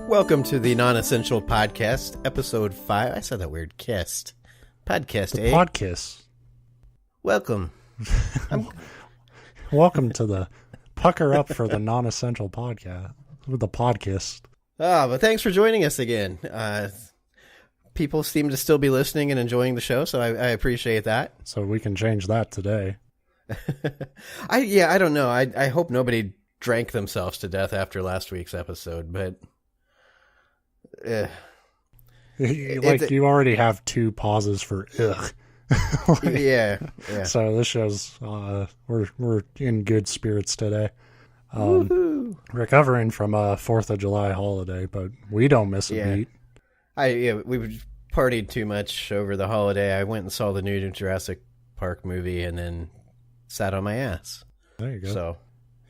Welcome to the Non-Essential Podcast, Episode 5. I said that weird. Kissed. Podcast, the Podkiss. Welcome. Welcome to the Pucker Up for the Non-Essential Podcast, with the Podkiss. But thanks for joining us again. People seem to still be listening and enjoying the show, so I appreciate that. So we can change that today. I don't know. I hope nobody drank themselves to death after last week's episode, but... you already have two pauses for ugh. Yeah. So this shows we're in good spirits today. Recovering from a 4th of July holiday, but we don't miss a beat. We partied too much over the holiday. I went and saw the new Jurassic Park movie and then sat on my ass. There you go. So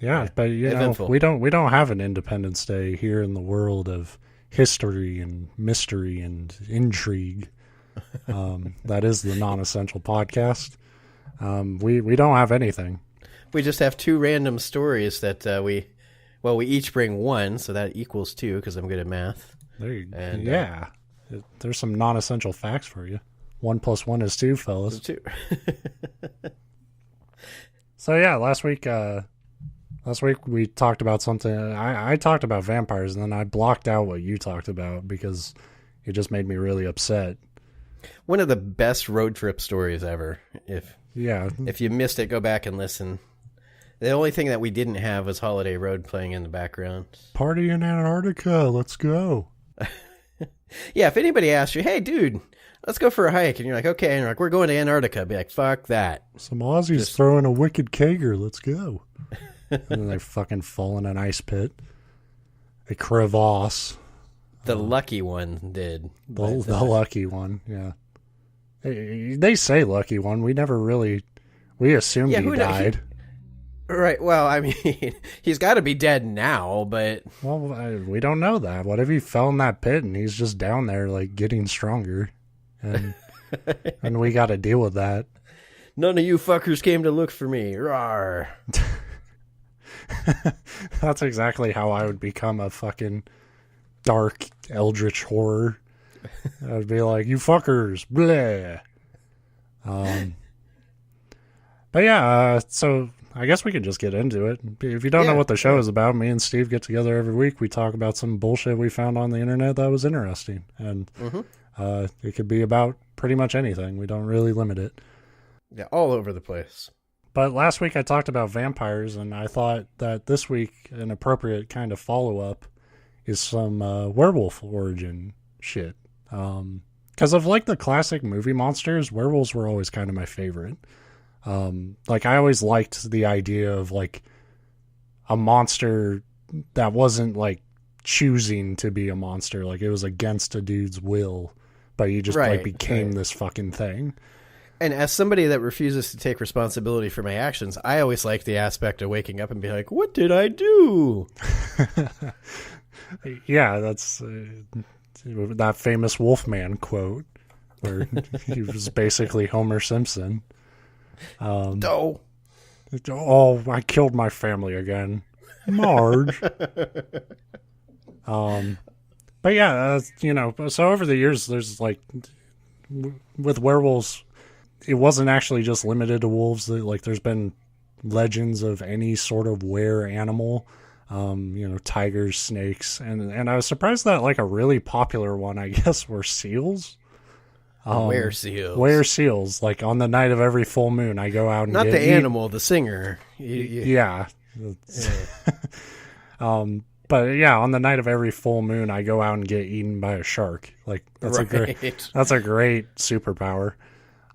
yeah, but you know, we don't have an Independence Day here in the world of history and mystery and intrigue. That is the Non-Essential Podcast. We don't have anything. We just have two random stories that we each bring one, so that equals 2 because I'm good at math. There you go. There's some non-essential facts for you. 1 + 1 is 2, fellas. 2. So yeah, last week we talked about something. I talked about vampires, and then I blocked out what you talked about because it just made me really upset. One of the best road trip stories ever. If you missed it, go back and listen. The only thing that we didn't have was Holiday Road playing in the background. Party in Antarctica, let's go. Yeah, if anybody asks you, hey, dude, let's go for a hike, and you're like, okay, and you're like, we're going to Antarctica, be like, fuck that. Some Aussies throwing a wicked kegger, let's go. And then they fucking fall in an ice pit. A crevasse. The lucky one did. The lucky one, yeah. They say lucky one. We never really... We assumed he died. Right, well, I mean, he's got to be dead now, but... Well, we don't know that. What if he fell in that pit and he's just down there, like, getting stronger? And and we got to deal with that. None of you fuckers came to look for me. Rawr. That's exactly how I would become a fucking dark, eldritch horror. I'd be like, you fuckers, bleh. But yeah, so I guess we can just get into it. If you don't know what the show is about, me and Steve get together every week. We talk about some bullshit we found on the internet that was interesting. And it could be about pretty much anything. We don't really limit it. Yeah, all over the place. But last week I talked about vampires, and I thought that this week an appropriate kind of follow-up is some werewolf origin shit. Because of like the classic movie monsters, werewolves were always kind of my favorite. Like I always liked the idea of like a monster that wasn't like choosing to be a monster. Like it was against a dude's will, but he just like became this fucking thing. And as somebody that refuses to take responsibility for my actions, I always like the aspect of waking up and be like, what did I do? Yeah, that's that famous Wolfman quote where he was basically Homer Simpson. Oh, I killed my family again. Marge. But yeah, so over the years, there's like, with werewolves, it wasn't actually just limited to wolves. Like there's been legends of any sort of were animal, tigers, snakes. And I was surprised that like a really popular one, I guess, were seals. Were seals. Were seals. Like on the night of every full moon, I go out and not the animal, the singer. Yeah. But yeah, on the night of every full moon, I go out and get eaten by a shark. Like that's a great superpower.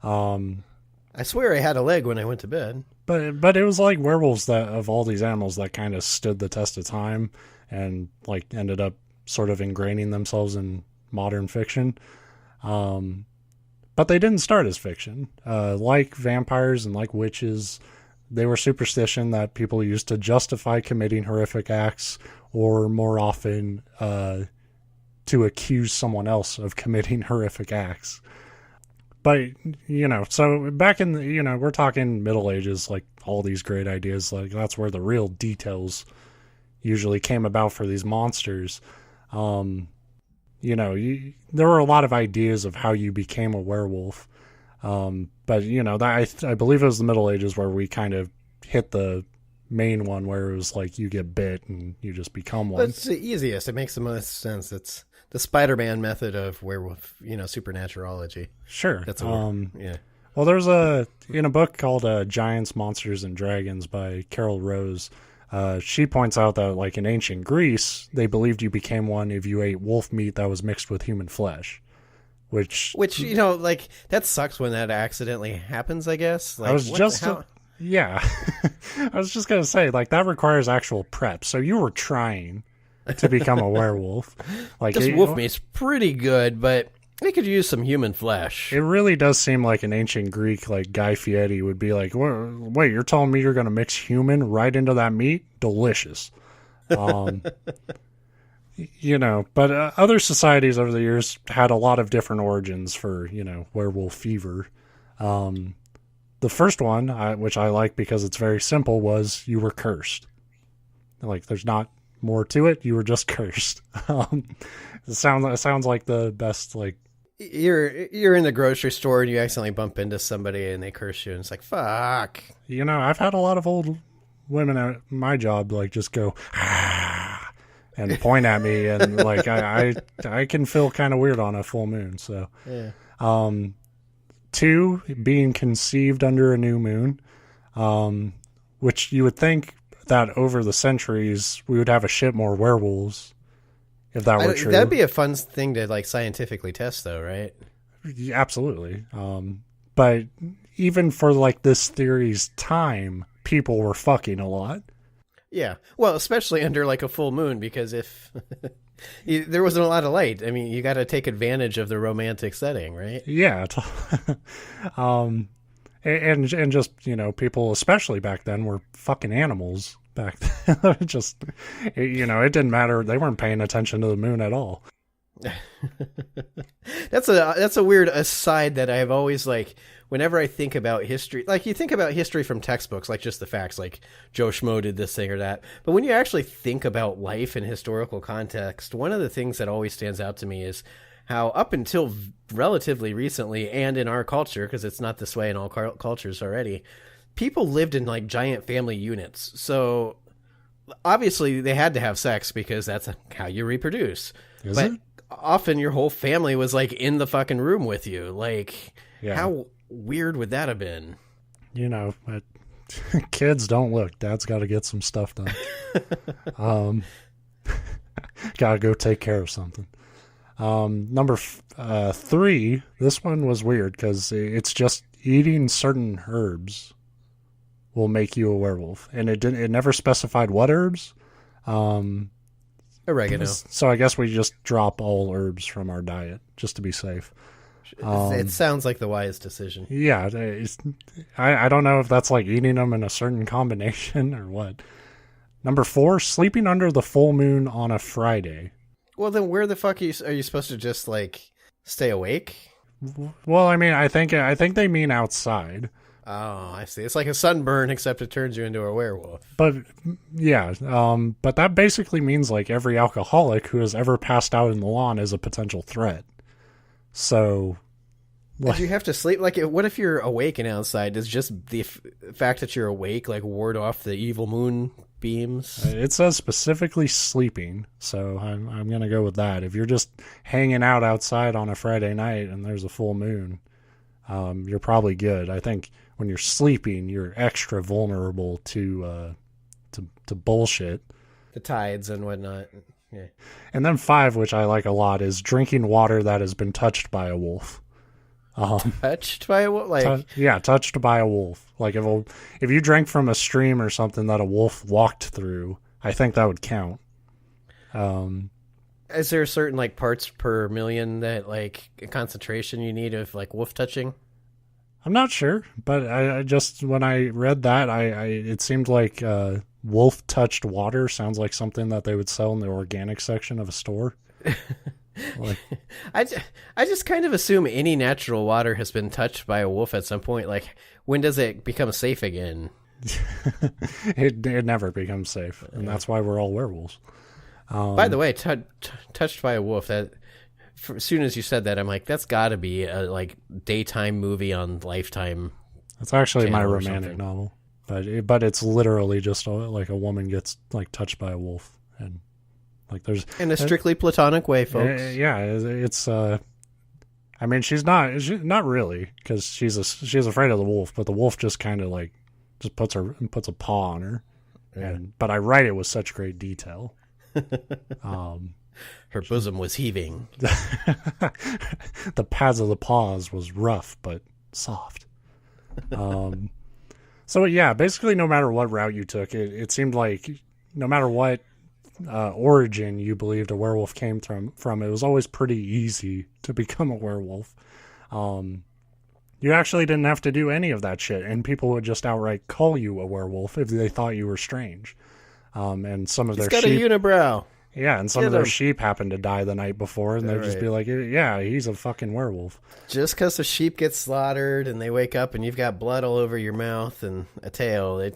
I swear I had a leg when I went to bed. But it was like werewolves that of all these animals that kind of stood the test of time and like ended up sort of ingraining themselves in modern fiction. But they didn't start as fiction. Like vampires and like witches, they were superstition that people used to justify committing horrific acts, or more often to accuse someone else of committing horrific acts. But, so back in the, we're talking Middle Ages, like all these great ideas, like that's where the real details usually came about for these monsters. There were a lot of ideas of how you became a werewolf. But, I believe it was the Middle Ages where we kind of hit the main one where it was like you get bit and you just become one. It's the easiest. It makes the most sense. It's the Spider-Man method of werewolf, supernaturology. Sure. That's yeah. Well, there's in a book called Giants, Monsters, and Dragons by Carol Rose. She points out that, like, in ancient Greece, they believed you became one if you ate wolf meat that was mixed with human flesh. Which that sucks when that accidentally happens, I guess. Like, I was just going to say, like, that requires actual prep. So you were trying to become a werewolf. Like, this wolf meat's pretty good, but they could use some human flesh. It really does seem like an ancient Greek, like Guy Fieri would be like, wait, you're telling me you're going to mix human right into that meat? Delicious. But other societies over the years had a lot of different origins for, werewolf fever. The first one, which I like because it's very simple, was you were cursed. Like, there's not more to it. You were just cursed. It sounds like the best, like, you're in the grocery store and you accidentally bump into somebody and they curse you and it's like, fuck. I've had a lot of old women at my job, like, just go and point at me, and like I can feel kind of weird on a full moon. So yeah. 2, being conceived under a new moon, which you would think that over the centuries we would have a shit more werewolves if that were true. That'd be a fun thing to, like, scientifically test, though, right? Yeah, absolutely. But even for, like, this theory's time, people were fucking a lot. Yeah, well, especially under, like, a full moon, because if there wasn't a lot of light, I mean, you got to take advantage of the romantic setting, right? Yeah. And just, people, especially back then, were fucking animals back then. It didn't matter. They weren't paying attention to the moon at all. That's a weird aside that I've always, like, whenever I think about history, like, you think about history from textbooks, like just the facts, like Joe Schmo did this thing or that. But when you actually think about life in historical context, one of the things that always stands out to me is how up until relatively recently, and in our culture, because it's not this way in all cultures already, people lived in, like, giant family units. So obviously they had to have sex because that's how you reproduce. But often your whole family was, like, in the fucking room with you. Like, yeah. How weird would that have been? But kids don't look. Dad's got to get some stuff done. Got to go take care of something. Number 3, this one was weird because it's just eating certain herbs will make you a werewolf, and it never specified what herbs. Oregano. So I guess we just drop all herbs from our diet just to be safe. It sounds like the wise decision. Yeah, I don't know if that's like eating them in a certain combination or what. Number 4, sleeping under the full moon on a Friday. Well, then where the fuck are you supposed to just, like, stay awake? Well, I mean, I think they mean outside. Oh, I see. It's like a sunburn, except it turns you into a werewolf. But yeah, but that basically means, like, every alcoholic who has ever passed out in the lawn is a potential threat. So, did you have to sleep? Like, what if you're awake and outside? Does just the fact that you're awake, like, ward off the evil moonbeams? It says specifically sleeping, so I'm gonna go with that. If you're just hanging out outside on a Friday night and there's a full moon, you're probably good. I think when you're sleeping, you're extra vulnerable to bullshit, the tides and whatnot. Yeah. And then 5, which I like a lot, is drinking water that has been touched by a wolf. Touched by a wolf? Like, touched by a wolf. Like, if you drank from a stream or something that a wolf walked through, I think that would count. Is there a certain like parts per million that like concentration you need of like wolf touching? I'm not sure, but I just when I read that, I it seemed like wolf touched water sounds like something that they would sell in the organic section of a store. Like, I just kind of assume any natural water has been touched by a wolf at some point. Like, when does it become safe again? it never becomes safe, and that's why we're all werewolves. By the way, touched by a wolf. That as soon as you said that, I'm like, that's got to be a like daytime movie on Lifetime. It's actually my romantic novel, but it's literally just like a woman gets like touched by a wolf, and like there's in a strictly platonic way, folks. Yeah, it's. I mean, she's not really because she's afraid of the wolf, but the wolf just kind of like just puts a paw on her, but I write it with such great detail. Her bosom was heaving. The pads of the paws was rough but soft. So yeah, basically, no matter what route you took, it seemed like no matter what origin you believed a werewolf came from, it was always pretty easy to become a werewolf. You actually didn't have to do any of that shit, and people would just outright call you a werewolf if they thought you were strange. And some of He's their got sheep, a unibrow. yeah, and some of their sheep happened to die the night before, and they'd just be like, "Yeah, he's a fucking werewolf." Just because the sheep gets slaughtered and they wake up and you've got blood all over your mouth and a tail, they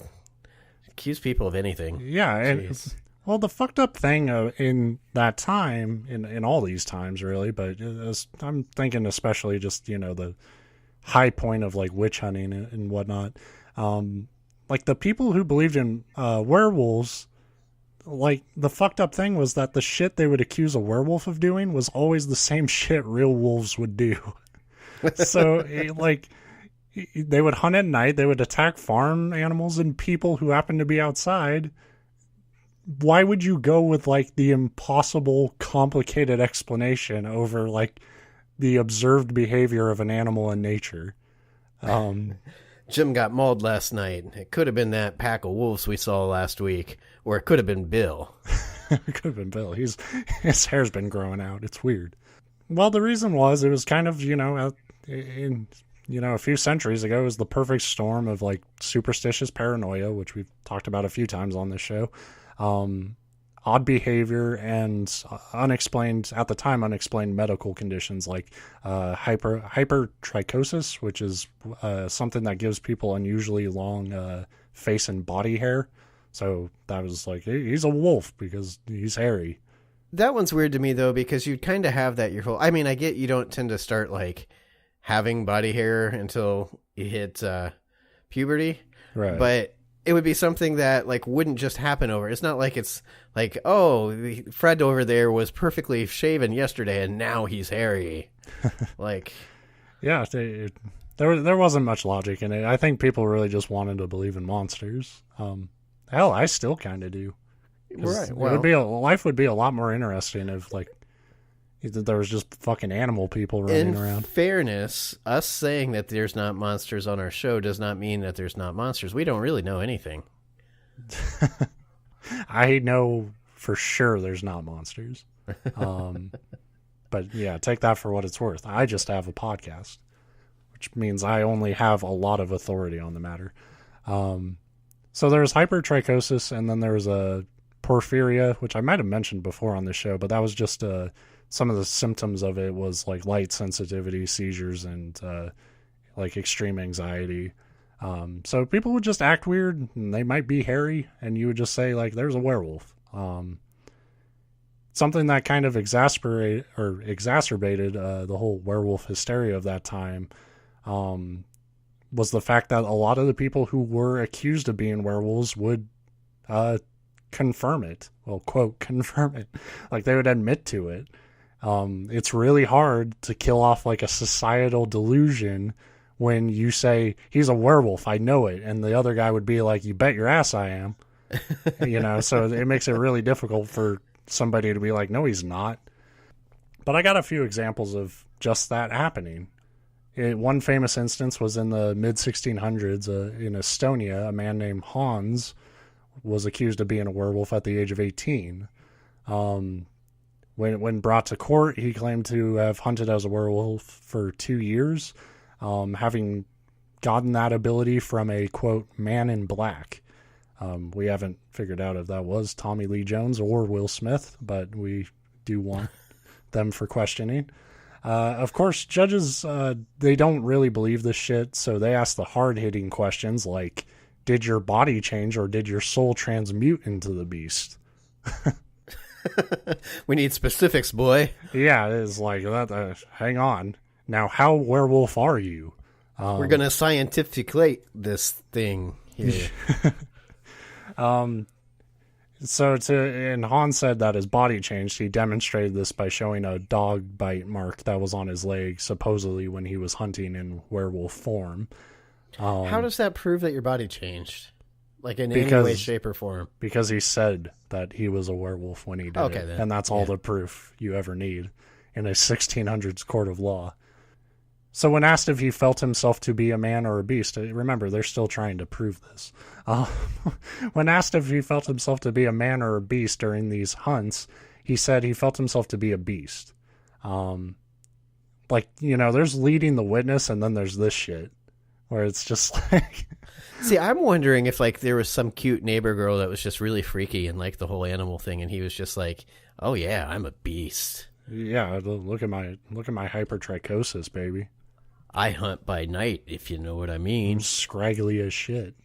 accuse people of anything. Yeah, and well, the fucked up thing in that time, in all these times, really, but I'm thinking especially just, the high point of, like, witch hunting and whatnot. Like, the people who believed in werewolves, like, the fucked up thing was that the shit they would accuse a werewolf of doing was always the same shit real wolves would do. So, like, they would hunt at night, they would attack farm animals and people who happened to be outside. Why would you go with like the impossible, complicated explanation over like the observed behavior of an animal in nature? Jim got mauled last night. It could have been that pack of wolves we saw last week, or it could have been Bill. It could have been Bill. His hair's been growing out. It's weird. Well, the reason was it was kind of, a few centuries ago, it was the perfect storm of like superstitious paranoia, which we've talked about a few times on this show. Odd behavior and unexplained medical conditions like hypertrichosis, which is something that gives people unusually long face and body hair. So that was like, he's a wolf because he's hairy. That one's weird to me, though, because you kind of have that your whole... I mean, I get you don't tend to start like having body hair until you hit puberty. Right. But it would be something that like wouldn't just happen over. It's not like it's like, oh, Fred over there was perfectly shaven yesterday and now he's hairy. Like, yeah, there wasn't much logic in it. I think people really just wanted to believe in monsters. Hell, I still kind of do. Right. Well, life would be a lot more interesting if like there was just fucking animal people running around. In fairness, us saying that there's not monsters on our show does not mean that there's not monsters. We don't really know anything. I know for sure there's not monsters. But yeah, take that for what it's worth. I just have a podcast, which means I only have a lot of authority on the matter. So there's hypertrichosis, and then there's a porphyria, which I might have mentioned before on the show, but that was just some of the symptoms of it was like light sensitivity, seizures, and like extreme anxiety. So people would just act weird, and they might be hairy, and you would just say like, "There's a werewolf." Something that kind of exacerbated the whole werewolf hysteria of that time was the fact that a lot of the people who were accused of being werewolves would confirm it. Well, quote, confirm it. Like they would admit to it. It's really hard to kill off like a societal delusion when you say, he's a werewolf, I know it. And the other guy would be like, you bet your ass I am. So it makes it really difficult for somebody to be like, no, he's not. But I got a few examples of just that happening. One famous instance was in the mid-1600s in Estonia. A man named Hans was accused of being a werewolf at the age of 18. When brought to court, he claimed to have hunted as a werewolf for 2 years, having gotten that ability from a, quote, man in black. We haven't figured out if that was Tommy Lee Jones or Will Smith, but we do want them for questioning. Of course, judges, they don't really believe this shit, so they ask the hard-hitting questions like, did your body change or did your soul transmute into the beast? We need specifics, boy. Yeah, it's like, hang on. Now, how werewolf are you? We're going to scientificate this thing here. And Hans said that his body changed. He demonstrated this by showing a dog bite mark that was on his leg, supposedly when he was hunting in werewolf form. How does that prove that your body changed? Like in any way, shape, or form? Because he said that he was a werewolf when he did it. Then. And that's all the proof you ever need in a 1600s court of law. So when asked if he felt himself to be a man or a beast, remember, they're still trying to prove this. When asked if he felt himself to be a man or a beast during these hunts, he said he felt himself to be a beast. There's leading the witness, and then there's this shit, where it's just like... See, I'm wondering if like there was some cute neighbor girl that was just really freaky and like the whole animal thing, and he was just like, "Oh yeah, I'm a beast. Yeah, look at my hypertrichosis, baby. I hunt by night, if you know what I mean." I'm scraggly as shit.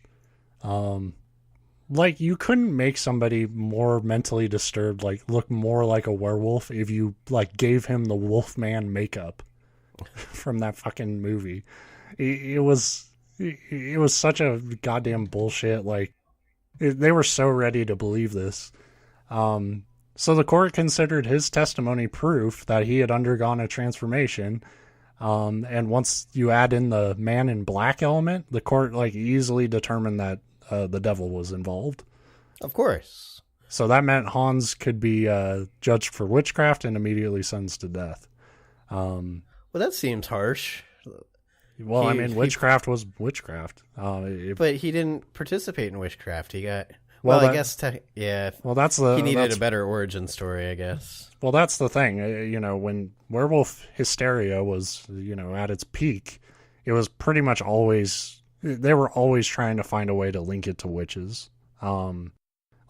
Like you couldn't make somebody more mentally disturbed, like look more like a werewolf if you like gave him the Wolfman makeup from that fucking movie. It was such a goddamn bullshit. Like they were so ready to believe this. So the court considered his testimony proof that he had undergone a transformation. And once you add in the man in black element, the court like easily determined that the devil was involved. Of course. So that meant Hans could be judged for witchcraft and immediately sentenced to death. Well, that seems harsh. Well, witchcraft was witchcraft. But he didn't participate in witchcraft. He got... Well, I guess... he needed a better origin story, I guess. Well, that's the thing. When werewolf hysteria was, at its peak, it was pretty much always... They were always trying to find a way to link it to witches.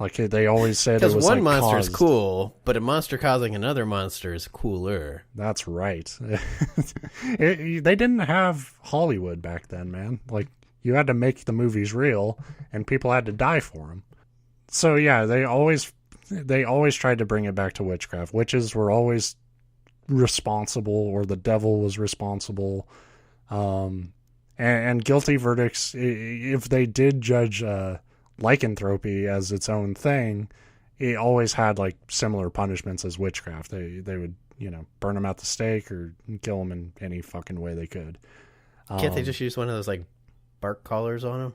Like they always said it was because one monster is cool, but a monster causing another monster is cooler. That's right. They didn't have Hollywood back then, man. Like you had to make the movies real, and people had to die for them. So yeah, they always tried to bring it back to witchcraft. Witches were always responsible, or the devil was responsible. And guilty verdicts, if they did judge lycanthropy as its own thing, it always had like similar punishments as witchcraft. They would burn them at the stake or kill them in any fucking way they could. Can't they just use one of those like bark collars on them?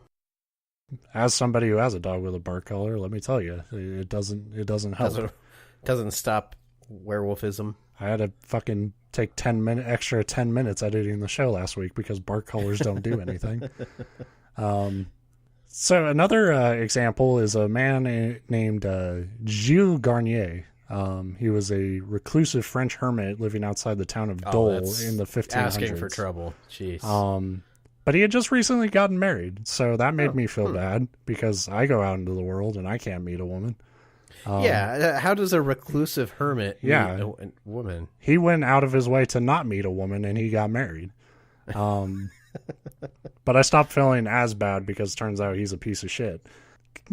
As somebody who has a dog with a bark collar, let me tell you, it doesn't help. Doesn't stop werewolfism. I had to fucking take 10 minutes editing the show last week because bark collars don't do anything. So another example is a man named Gilles Garnier. He was a reclusive French hermit living outside the town of Dole in the 1500s. Asking for trouble. Jeez. But he had just recently gotten married, so that made me feel bad because I go out into the world and I can't meet a woman. How does a reclusive hermit meet a woman? He went out of his way to not meet a woman, and he got married. But I stopped feeling as bad because it turns out he's a piece of shit.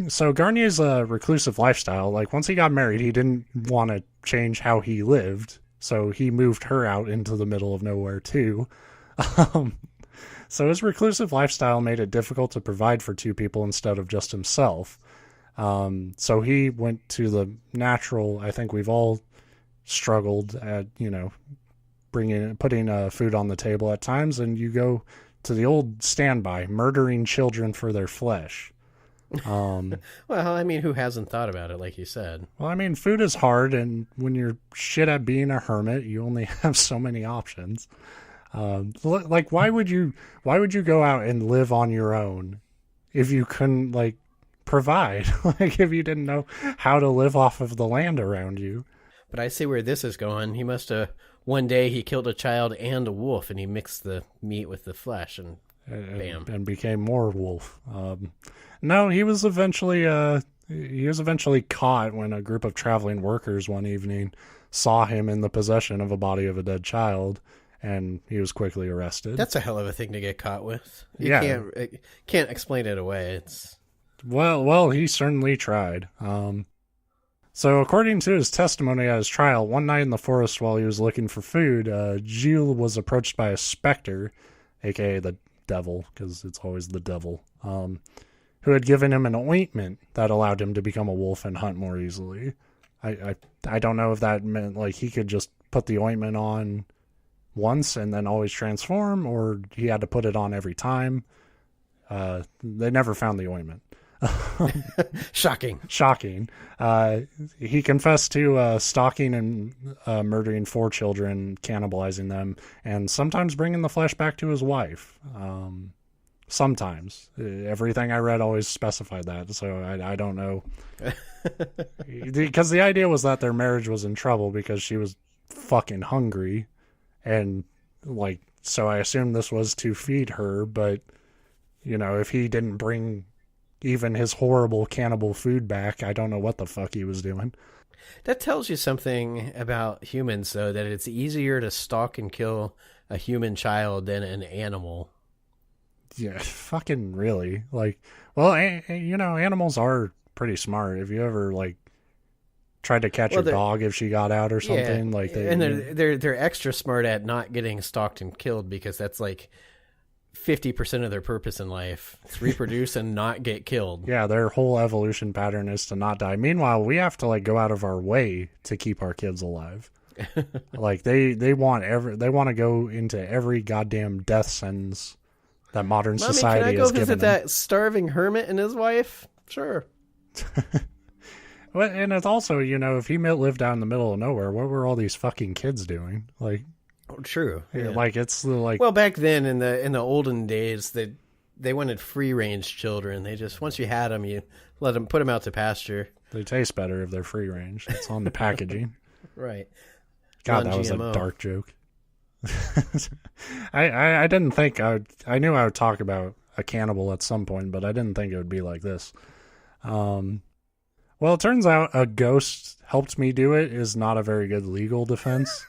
So Garnier's reclusive lifestyle, like once he got married, he didn't want to change how he lived, so he moved her out into the middle of nowhere too. So his reclusive lifestyle made it difficult to provide for two people instead of just himself. So he went to the natural. I think we've all struggled at, putting food on the table at times, and you go to the old standby, murdering children for their flesh. Well, who hasn't thought about it, like you said? Well, food is hard, and when you're shit at being a hermit, you only have so many options. Like, why would you go out and live on your own if you couldn't, provide? Like, if you didn't know how to live off of the land around you? But I see where this is going. He must have, one day he killed a child and a wolf, and he mixed the meat with the flesh, and bam. And became more wolf. No, he was eventually caught when a group of traveling workers one evening saw him in the possession of a body of a dead child, and he was quickly arrested. That's a hell of a thing to get caught with. You can't explain it away. It's well, he certainly tried. So according to his testimony at his trial, one night in the forest while he was looking for food, Gilles was approached by a specter, aka the devil, because it's always the devil, who had given him an ointment that allowed him to become a wolf and hunt more easily. I don't know if that meant like he could just put the ointment on once and then always transform, or he had to put it on every time. They never found the ointment. Shocking. He confessed to stalking and murdering 4 children, cannibalizing them, and sometimes bringing the flesh back to his wife. Sometimes. Everything I read always specified that, so I don't know. Because the idea was that their marriage was in trouble because she was fucking hungry, and like, so I assumed this was to feed her, but you know, if he didn't bring even his horrible cannibal food back, I don't know what the fuck he was doing. That tells you something about humans, though, that it's easier to stalk and kill a human child than an animal. Yeah, fucking really. Like, well, you know, animals are pretty smart. Have you ever, like, tried to catch a dog if she got out or something? Yeah, like they're extra smart at not getting stalked and killed, because that's like 50% of their purpose in life. It's reproduce and not get killed. Yeah, their whole evolution pattern is to not die. Meanwhile, we have to like go out of our way to keep our kids alive. Like they want to go into every goddamn death sentence that modern society has given them. Can I go visit that starving hermit and his wife? Sure. Well, and it's also, you know, if he lived out in the middle of nowhere, what were all these fucking kids doing? Like, oh, true. Yeah. Like it's like, well, back then in the olden days, they wanted free range children. They just, once you had them, you put them out to pasture. They taste better if they're free range. It's on the packaging. Right. God, that was a dark joke. I didn't think I knew I would talk about a cannibal at some point, but I didn't think it would be like this. Well, it turns out a ghost helped me do it is not a very good legal defense.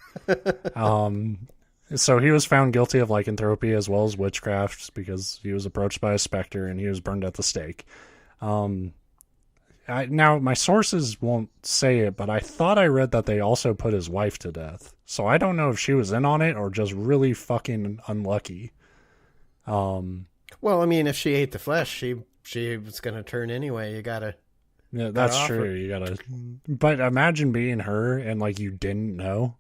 So he was found guilty of lycanthropy as well as witchcraft because he was approached by a specter and he was burned at the stake. Now, my sources won't say it, but I thought I read that they also put his wife to death. So I don't know if she was in on it or just really fucking unlucky. Well, I mean, if she ate the flesh, she was going to turn anyway. You got to... Yeah, that's true. You got to... But imagine being her and, like, you didn't know.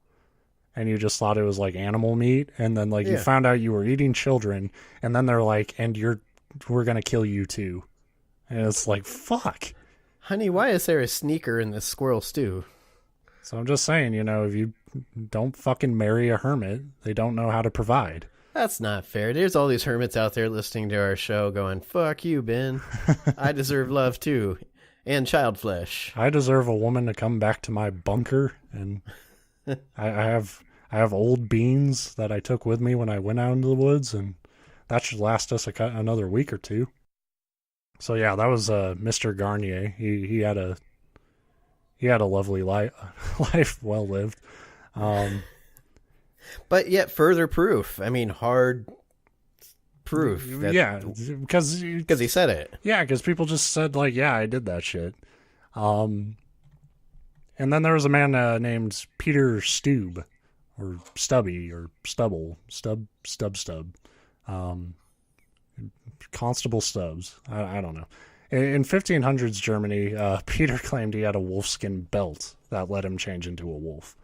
And you just thought it was, like, animal meat. And then, like, you found out you were eating children. And then they're like, and we're going to kill you, too. And it's like, fuck. Honey, why is there a sneaker in this squirrel stew? So I'm just saying, you know, if you don't fucking marry a hermit, they don't know how to provide. That's not fair. There's all these hermits out there listening to our show going, fuck you, Ben. I deserve love, too. And child flesh. I deserve a woman to come back to my bunker, and I have old beans that I took with me when I went out into the woods, and that should last us another week or two. So yeah, that was Mr. Garnier. He had a lovely life well lived. But yet further proof. I mean, hard proof. Yeah, because he said it. Yeah, because people just said, like, yeah, I did that shit. And then there was a man named Peter Stube, or Stubby, or Stubble, Stub. Constable Stubbs. I don't know. In 1500s Germany, Peter claimed he had a wolfskin belt that let him change into a wolf.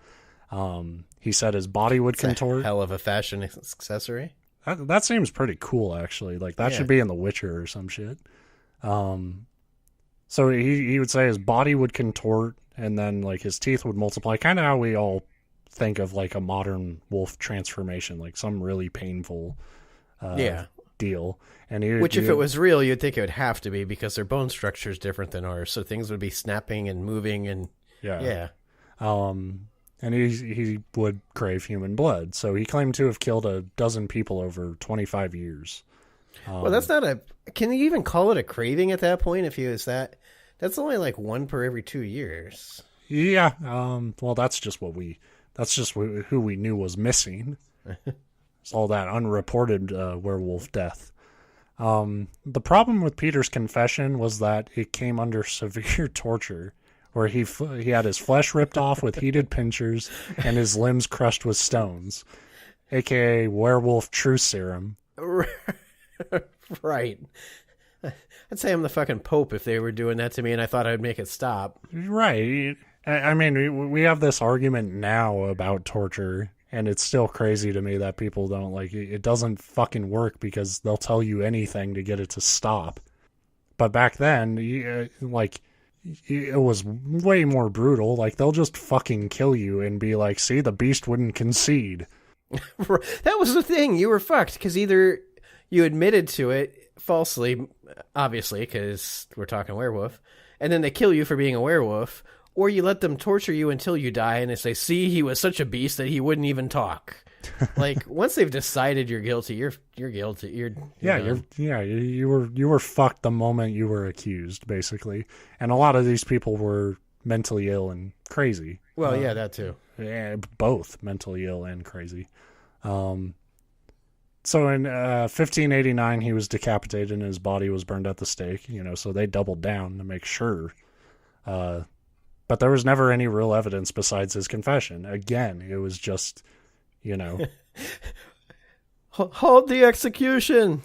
He said his body would contort. A hell of a fashion accessory. That seems pretty cool, actually. Like, that should be in The Witcher or some shit. So he would say his body would contort, and then, like, his teeth would multiply. Kind of how we all think of, like, a modern wolf transformation. Like, some really painful deal. And if it was real, you'd think it would have to be, because their bone structure is different than ours. So things would be snapping and moving and... Yeah. and he would crave human blood. So he claimed to have killed a dozen people over 25 years. Well, that's not a... Can you even call it a craving at that point if he was that... That's only like one per every 2 years. Yeah. Well, that's just who we knew was missing. It's all that unreported werewolf death. The problem with Peter's confession was that it came under severe torture, where he had his flesh ripped off with heated pincers and his limbs crushed with stones, aka werewolf truth serum. Right. I'd say I'm the fucking Pope if they were doing that to me and I thought I'd make it stop. Right. I mean, we have this argument now about torture, and it's still crazy to me that people don't like it. It doesn't fucking work because they'll tell you anything to get it to stop. But back then, it was way more brutal. Like, they'll just fucking kill you and be like, see, the beast wouldn't concede. That was the thing. You were fucked because either you admitted to it falsely, obviously, because we're talking werewolf, and then they kill you for being a werewolf, or you let them torture you until you die and they say, see, he was such a beast that he wouldn't even talk. Like, once they've decided you're guilty, you're guilty. You were fucked the moment you were accused, basically. And a lot of these people were mentally ill and crazy. Well, yeah, that too. Yeah, both mentally ill and crazy. So in 1589, he was decapitated and his body was burned at the stake. So they doubled down to make sure. But there was never any real evidence besides his confession. Again, it was just, Hold the execution.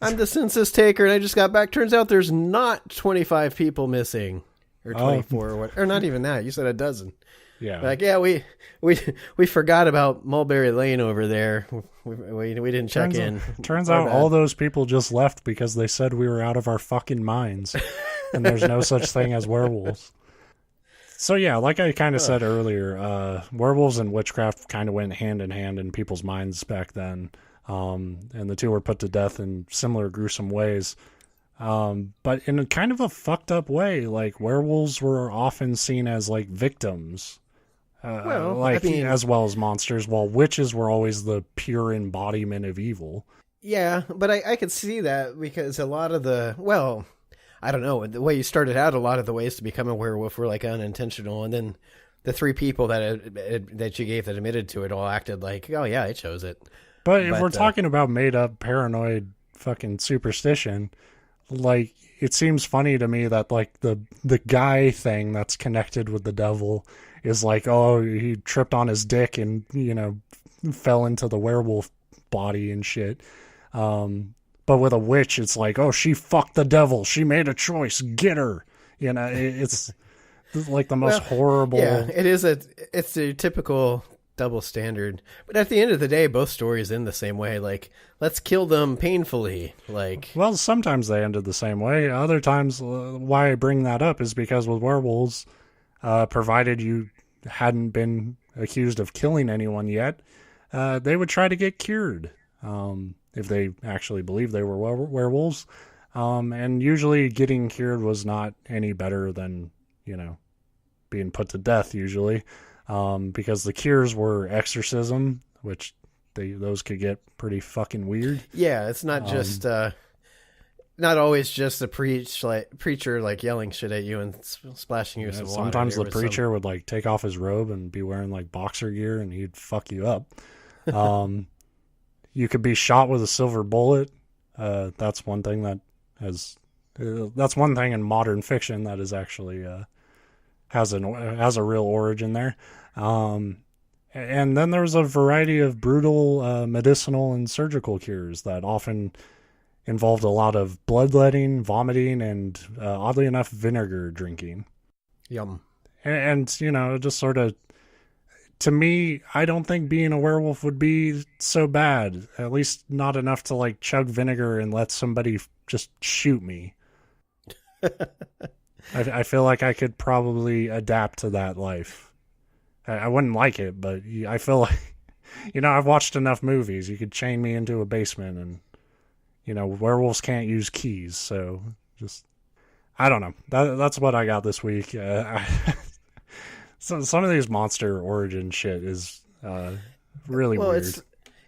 I'm the census taker and I just got back. Turns out there's not 25 people missing. Or 24 or what? Or not even that. You said a dozen. Yeah. Like, yeah, we forgot about Mulberry Lane over there. We didn't check in. Turns out all those people just left because they said we were out of our fucking minds. And there's no such thing as werewolves. So yeah, like I kind of said earlier, werewolves and witchcraft kind of went hand in hand in people's minds back then. And the two were put to death in similar gruesome ways. But in a kind of a fucked up way, like werewolves were often seen as like victims. As well as monsters, while witches were always the pure embodiment of evil. Yeah, but I could see that because a lot of I don't know, the way you started out, a lot of the ways to become a werewolf were like unintentional, and then the three people that you gave that admitted to it all acted like, oh yeah, I chose it. But if we're talking about made up paranoid fucking superstition, like it seems funny to me that like the guy thing that's connected with the devil is like, oh, he tripped on his dick and fell into the werewolf body and shit. But with a witch, it's like, oh, she fucked the devil. She made a choice. Get her. It's like the most horrible. Yeah, it's a typical double standard. But at the end of the day, both stories end the same way. Like, let's kill them painfully. Like, well, sometimes they ended the same way. Other times, why I bring that up is because with werewolves, provided you hadn't been accused of killing anyone yet, they would try to get cured. If they actually believed they were werewolves. And usually getting cured was not any better than, being put to death usually. Because the cures were exorcism, which those could get pretty fucking weird. Yeah, it's not just, not always just the preacher like yelling shit at you and splashing you with some water. Sometimes the preacher would like take off his robe and be wearing like boxer gear and he'd fuck you up. You could be shot with a silver bullet. That's one thing that's one thing in modern fiction that is actually has a real origin there. And then there's a variety of brutal medicinal and surgical cures that often involved a lot of bloodletting, vomiting, and oddly enough, vinegar drinking. Yum. And just sort of, to me, I don't think being a werewolf would be so bad. At least not enough to like chug vinegar and let somebody just shoot me. I feel like I could probably adapt to that life. I wouldn't like it, but I feel like, I've watched enough movies. You could chain me into a basement and, werewolves can't use keys. So just, I don't know. That's what I got this week. So some of these monster origin shit is really weird.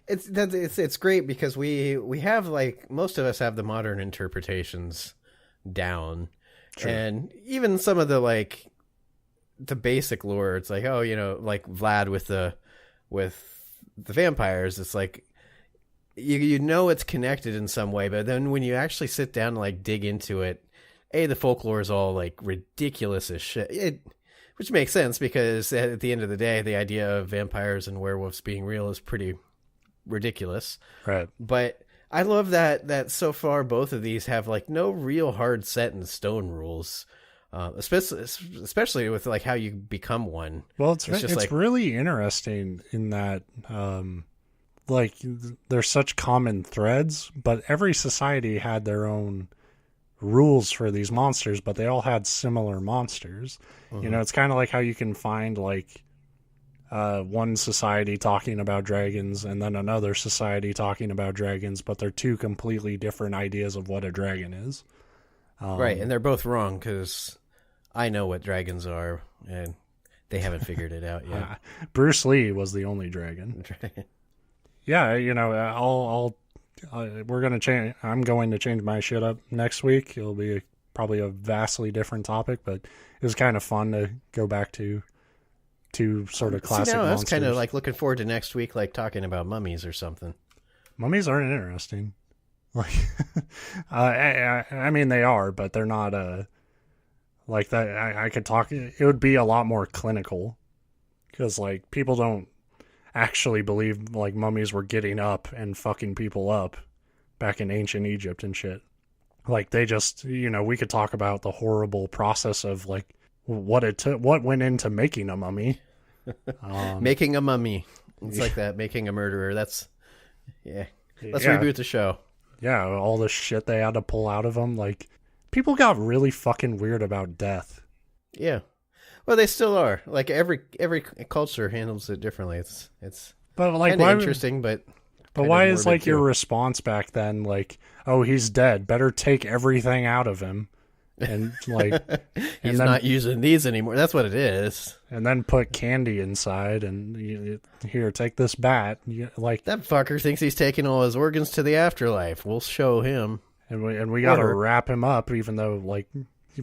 It's great because we have, like, most of us have the modern interpretations down. True. And even some of the, like, the basic lore, it's like, oh, you know, like Vlad with the vampires, it's like you know it's connected in some way, but then when you actually sit down and like dig into it, the folklore is all like ridiculous as shit. Which makes sense because at the end of the day, the idea of vampires and werewolves being real is pretty ridiculous. Right. But I love that so far both of these have like no real hard set in stone rules. Especially with like how you become one. Well, it's just like, really interesting in that like there's such common threads, but every society had their own rules for these monsters, but they all had similar monsters. You know, it's kind of like how you can find like one society talking about dragons and then another society talking about dragons, but they're two completely different ideas of what a dragon is. Right, and they're both wrong because I know what dragons are, and they haven't figured it out yet. Bruce Lee was the only dragon. Yeah, you know, we're gonna change. I'm going to change my shit up next week. It'll be probably a vastly different topic, but it was kind of fun to go back to sort of classic monsters. I was kind of like looking forward to next week, like talking about mummies or something. Mummies aren't interesting. Like, I mean, they are, but they're not. Like that, I could talk. It would be a lot more clinical because like people don't actually believe like mummies were getting up and fucking people up back in ancient Egypt and shit. Like they just, you know, we could talk about the horrible process of like what went into making a mummy. Making a mummy. It's like that. Making a murderer. Let's reboot the show. Yeah, all the shit they had to pull out of them. Like people got really fucking weird about death. Yeah. Well, they still are. Like every culture handles it differently. It's but like why, interesting, but why is like your response back then like, oh, he's dead, better take everything out of him, and like he's not using these anymore. That's what it is. And then put candy inside and here, take this bat. Like that fucker thinks he's taking all his organs to the afterlife. We'll show him. And we got to wrap him up, even though like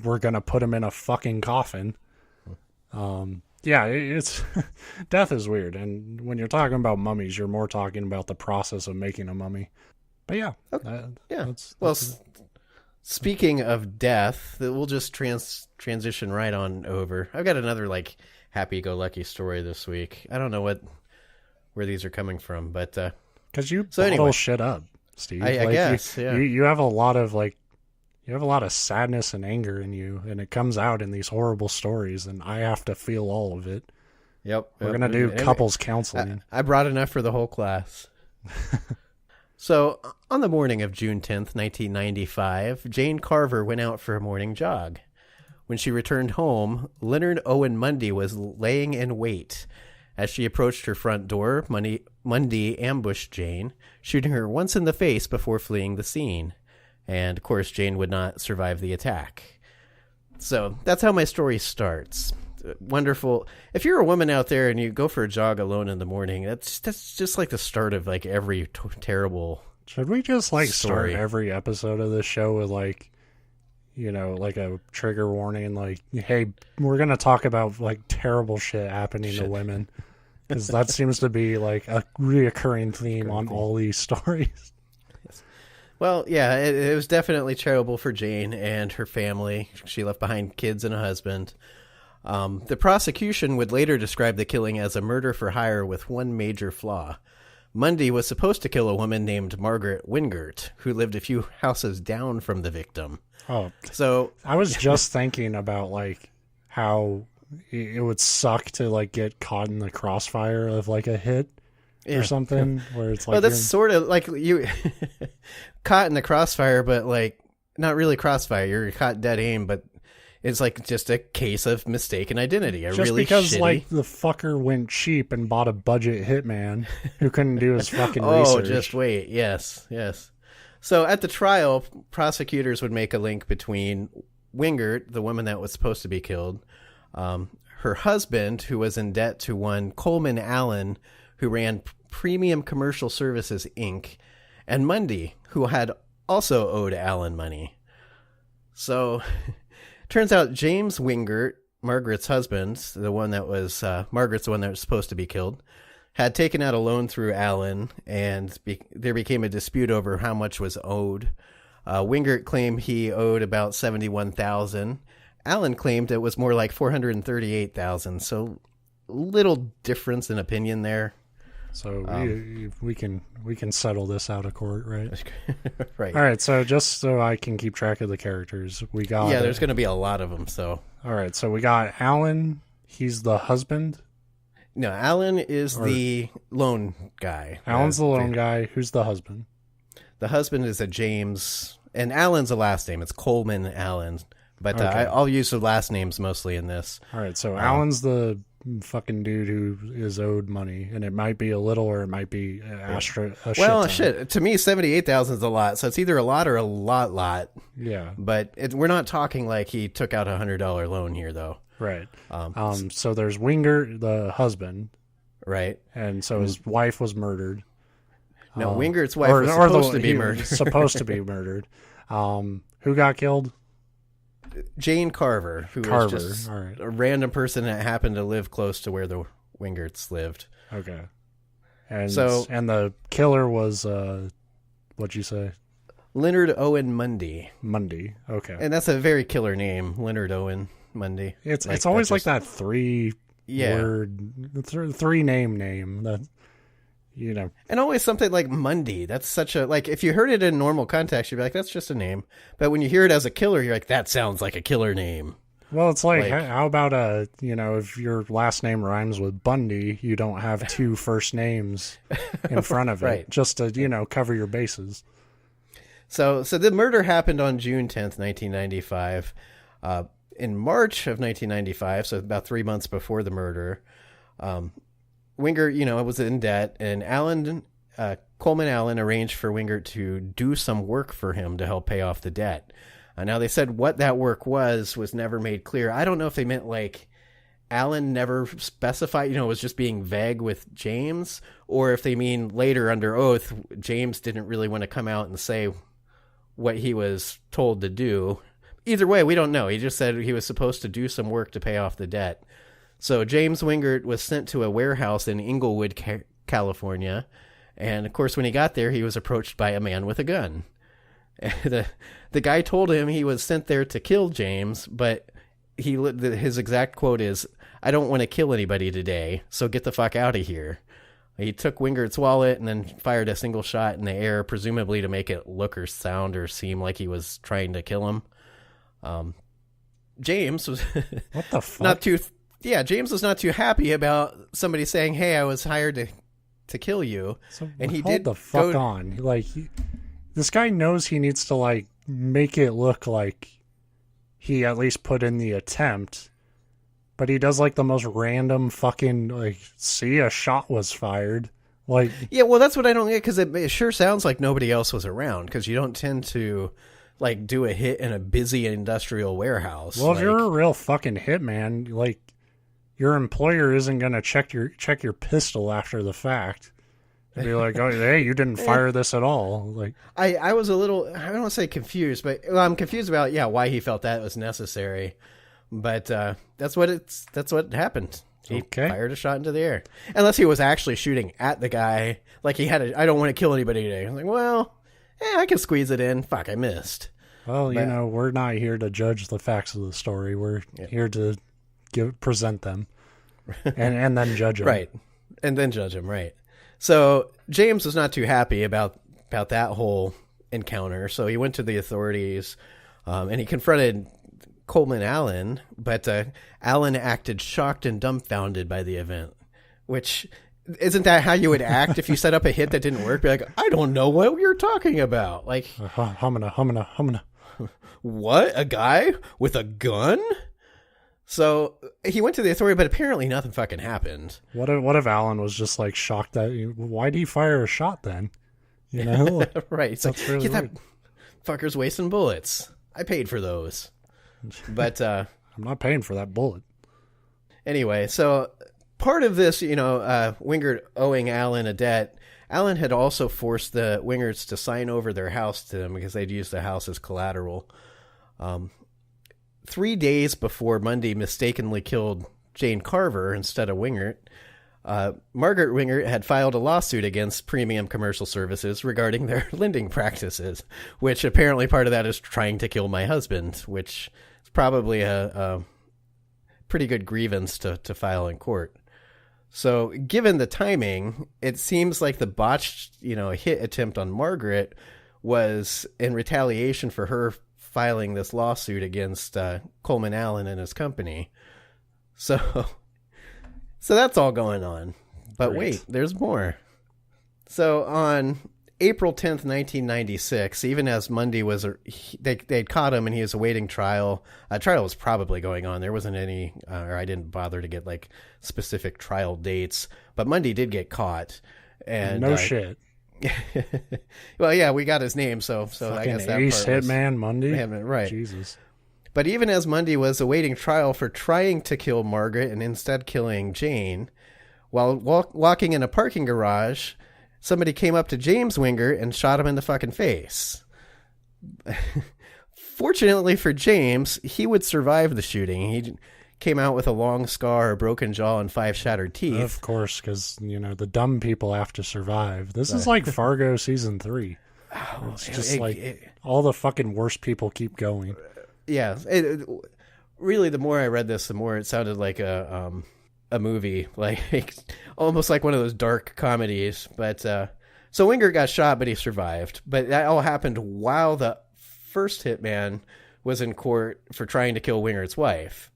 we're gonna put him in a fucking coffin. Yeah, it's death is weird, and when you're talking about mummies, you're more talking about the process of making a mummy. But yeah, that's speaking of death, we'll just transition right on over. I've got another like happy-go-lucky story this week. I don't know where these are coming from, but because you bottle shit up, Steve. I guess you have a lot of like. You have a lot of sadness and anger in you, and it comes out in these horrible stories, and I have to feel all of it. Yep. We're going to do couples counseling. I brought enough for the whole class. So, on the morning of June 10th, 1995, Jane Carver went out for a morning jog. When she returned home, Leonard Owen Mundy was laying in wait. As she approached her front door, Mundy ambushed Jane, shooting her once in the face before fleeing the scene. And, of course, Jane would not survive the attack. So that's how my story starts. Wonderful. If you're a woman out there and you go for a jog alone in the morning, that's just like the start of like every terrible Should we just like story. Start every episode of this show with like, you know, like a trigger warning, like, hey, we're going to talk about like terrible shit happening to women. Because that seems to be like a reoccurring theme on all these stories. Well, yeah, it was definitely terrible for Jane and her family. She left behind kids and a husband. The prosecution would later describe the killing as a murder for hire with one major flaw. Mundy was supposed to kill a woman named Margaret Wingert, who lived a few houses down from the victim. Oh, so I was just thinking about like how it would suck to like get caught in the crossfire of like a hit. Or something where it's like, well, that's sort of like you caught in the crossfire, but like not really crossfire. You're caught dead aim, but it's like just a case of mistaken identity. Just really because like the fucker went cheap and bought a budget hitman who couldn't do his fucking research. Oh, just wait. Yes. So at the trial, prosecutors would make a link between Wingert, the woman that was supposed to be killed, her husband, who was in debt to one Coleman Allen, who ran Premium Commercial Services, Inc., and Mundy, who had also owed Allen money. So, turns out James Wingert, Margaret's husband, the one that was Margaret's the one that was supposed to be killed, had taken out a loan through Allen, and there became a dispute over how much was owed. Wingert claimed he owed about $71,000. Allen claimed it was more like $438,000. So, little difference in opinion there. So we can settle this out of court, right? Right. All right. So just so I can keep track of the characters, we got there's going to be a lot of them. So all right. So we got Alan. He's the husband. No, Alan is the loan guy. Alan's the loan guy. Who's the husband? The husband is a James, and Allen's a last name. It's Coleman Allen, but Okay. I'll use the last names mostly in this. All right. So Alan's the fucking dude who is owed money, and it might be a little or it might be a shit. To me, 78,000 is a lot. So it's either a lot or a lot. Yeah, but we're not talking like he took out $100 loan here, though. Right. So there's Wingert, the husband, right, and so his wife was murdered. No, Wingert's wife was supposed to be murdered. Supposed to be murdered. Who got killed? Jane Carver, who was just a random person that happened to live close to where the Wingerts lived. Okay. And the killer was, what'd you say? Leonard Owen Mundy. Mundy, okay. And that's a very killer name, Leonard Owen Mundy. It's always like that three name that, you know. And always something like Mundy. That's such a, like, if you heard it in normal context, you'd be like, that's just a name. But when you hear it as a killer, you're like, that sounds like a killer name. Well, it's like how about if your last name rhymes with Bundy, you don't have two first names in front of it, right, just to, cover your bases. So the murder happened on June 10th, 1995. In March of 1995, so about 3 months before the murder, Wingert, was in debt, and Coleman Allen arranged for Wingert to do some work for him to help pay off the debt. Now, they said what that work was never made clear. I don't know if they meant, like, Allen never specified, was just being vague with James, or if they mean later under oath, James didn't really want to come out and say what he was told to do. Either way, we don't know. He just said he was supposed to do some work to pay off the debt. So James Wingert was sent to a warehouse in Inglewood, California. And, of course, when he got there, he was approached by a man with a gun. The guy told him he was sent there to kill James, but his exact quote is, "I don't want to kill anybody today, so get the fuck out of here." He took Wingert's wallet and then fired a single shot in the air, presumably to make it look or sound or seem like he was trying to kill him. James was what the fuck? James was not too happy about somebody saying, "Hey, I was hired to kill you." So, and he hold did the fuck on. Like, this guy knows he needs to, like, make it look like he at least put in the attempt, but he does, like, the most random fucking, like, see, a shot was fired. Like, yeah, well, that's what I don't get, because it sure sounds like nobody else was around, because you don't tend to, like, do a hit in a busy industrial warehouse. Well, if you're a real fucking hitman, like, your employer isn't going to check your pistol after the fact and be like, "Oh, hey, you didn't fire this at all." Like, I was a little, I don't want to say confused, but I'm confused about why he felt that was necessary. But that's what happened. He fired a shot into the air, unless he was actually shooting at the guy. Like he had I don't want to kill anybody today. I was like, well, I can squeeze it in. Fuck, I missed. Well, we're not here to judge the facts of the story. We're here to present them and then judge them. Right. And then judge them, right. So James was not too happy about that whole encounter. So he went to the authorities and he confronted Coleman Allen, but Allen acted shocked and dumbfounded by the event, which isn't that how you would act if you set up a hit that didn't work? Be like, "I don't know what you're talking about." Like, humana. What? A guy with a gun? So he went to the authority, but apparently nothing fucking happened. What if Alan was just like shocked that? Why'd he fire a shot then? Like, right? It's like, really that fucker's wasting bullets. I paid for those, but I'm not paying for that bullet. Anyway, so part of this, Wingert owing Alan a debt, Alan had also forced the Wingerts to sign over their house to them because they'd used the house as collateral. 3 days before Mundy mistakenly killed Jane Carver instead of Wingert, Margaret Wingert had filed a lawsuit against Premium Commercial Services regarding their lending practices, which apparently part of that is trying to kill my husband, which is probably a pretty good grievance to file in court. So given the timing, it seems like the botched, hit attempt on Margaret was in retaliation for her filing this lawsuit against Coleman Allen and his company. So that's all going on. But wait, there's more. So on April 10th, 1996, even as Mundy was, they'd caught him and he was awaiting trial. Trial was probably going on. There wasn't any, or I didn't bother to get specific trial dates, but Mundy did get caught. And no shit. Well, yeah, we got his name, so I guess that Ace part Hitman Mundy, right? Jesus. But even as Mundy was awaiting trial for trying to kill Margaret and instead killing Jane, while walking in a parking garage, somebody came up to James Wingert and shot him in the fucking face. Fortunately for James, he would survive the shooting. He came out with a long scar, a broken jaw, and 5 shattered teeth. Of course, because, the dumb people have to survive. This is like Fargo season 3. Oh, it's just all the fucking worst people keep going. Yeah. Really, the more I read this, the more it sounded like a movie, almost like one of those dark comedies. But so Wingert got shot, but he survived. But that all happened while the first hitman was in court for trying to kill Wingert's wife.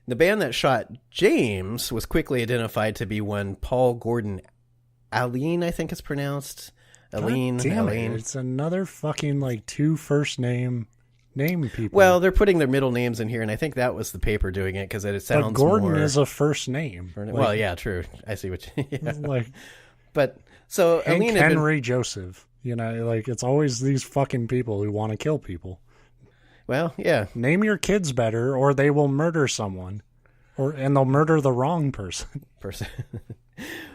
The band that shot James was quickly identified to be one Paul Gordon Alleyne, I think it's pronounced. Alleyne. Damn it. It's another fucking 2 first name people. Well, they're putting their middle names in here, and I think that was the paper doing it because it sounds. But Gordon more... is a first name. Well, yeah, true. I see what you. Yeah. But so Hank Henry Joseph. It's always these fucking people who want to kill people. Well, yeah. Name your kids better, or they will murder someone, and they'll murder the wrong person.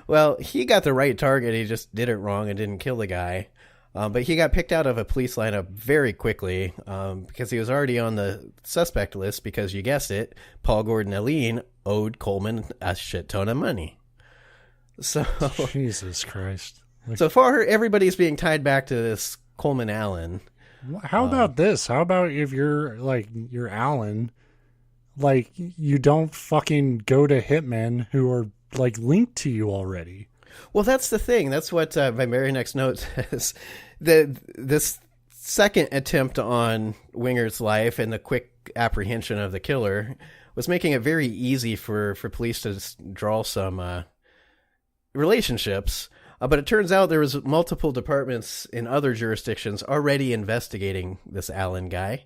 Well, he got the right target. He just did it wrong and didn't kill the guy. But he got picked out of a police lineup very quickly because he was already on the suspect list because, you guessed it, Paul Gordon Alleyne owed Coleman a shit ton of money. So Jesus Christ. So far, everybody's being tied back to this Coleman Allen. How about this? How about if you're you're Allen, you don't fucking go to hitmen who are linked to you already? Well, that's the thing. That's what my very next note says. This second attempt on Wingert's life and the quick apprehension of the killer was making it very easy for police to draw some relationships. But it turns out there was multiple departments in other jurisdictions already investigating this Allen guy.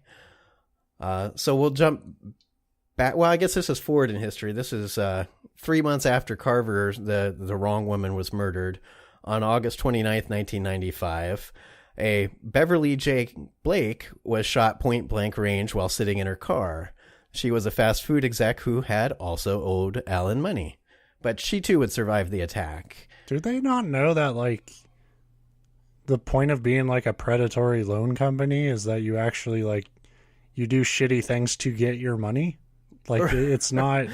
So we'll jump back. Well, I guess this is forward in history. This is 3 months after Carver, the wrong woman, was murdered. On August 29th, 1995, a Beverly J. Blake was shot point blank range while sitting in her car. She was a fast food exec who had also owed Allen money, but she too would survive the attack. Do they not know that the point of being a predatory loan company is that you actually you do shitty things to get your money? It's not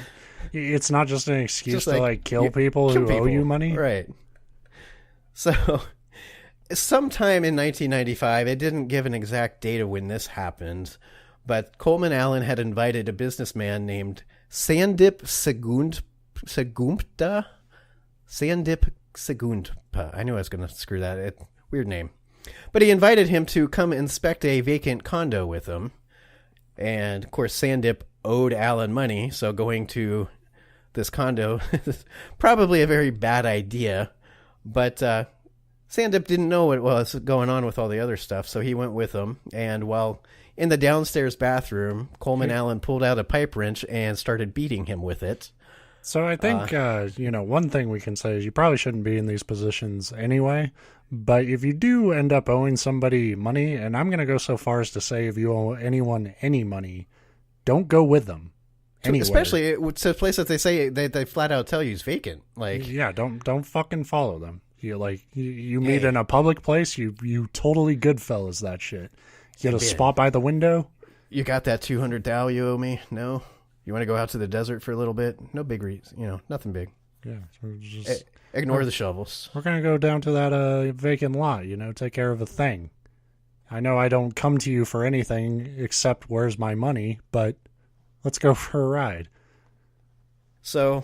just an excuse to kill people who owe you money. Right. So sometime in 1995, it didn't give an exact date of when this happened, but Coleman Allen had invited a businessman named Sandip Segumpta. Sandip Segumpta. I knew I was going to screw that. Weird name. But he invited him to come inspect a vacant condo with him. And, of course, Sandip owed Allen money, so going to this condo is probably a very bad idea. But Sandip didn't know what was going on with all the other stuff, so he went with him. And while in the downstairs bathroom, Coleman Allen pulled out a pipe wrench and started beating him with it. So I think, one thing we can say is you probably shouldn't be in these positions anyway. But if you do end up owing somebody money, and I'm going to go so far as to say if you owe anyone any money, don't go with them. anywhere. Especially it's a place that they say they flat out tell you is vacant. Like, yeah, don't fucking follow them. You meet in a public place, you totally Goodfellas that shit. You get a spot by the window. You got that 200 thou you owe me? No? You want to go out to the desert for a little bit? No big reason, nothing big. Yeah, so just ignore the shovels. We're gonna go down to that vacant lot, take care of a thing. I know I don't come to you for anything except where's my money, but let's go for a ride. So,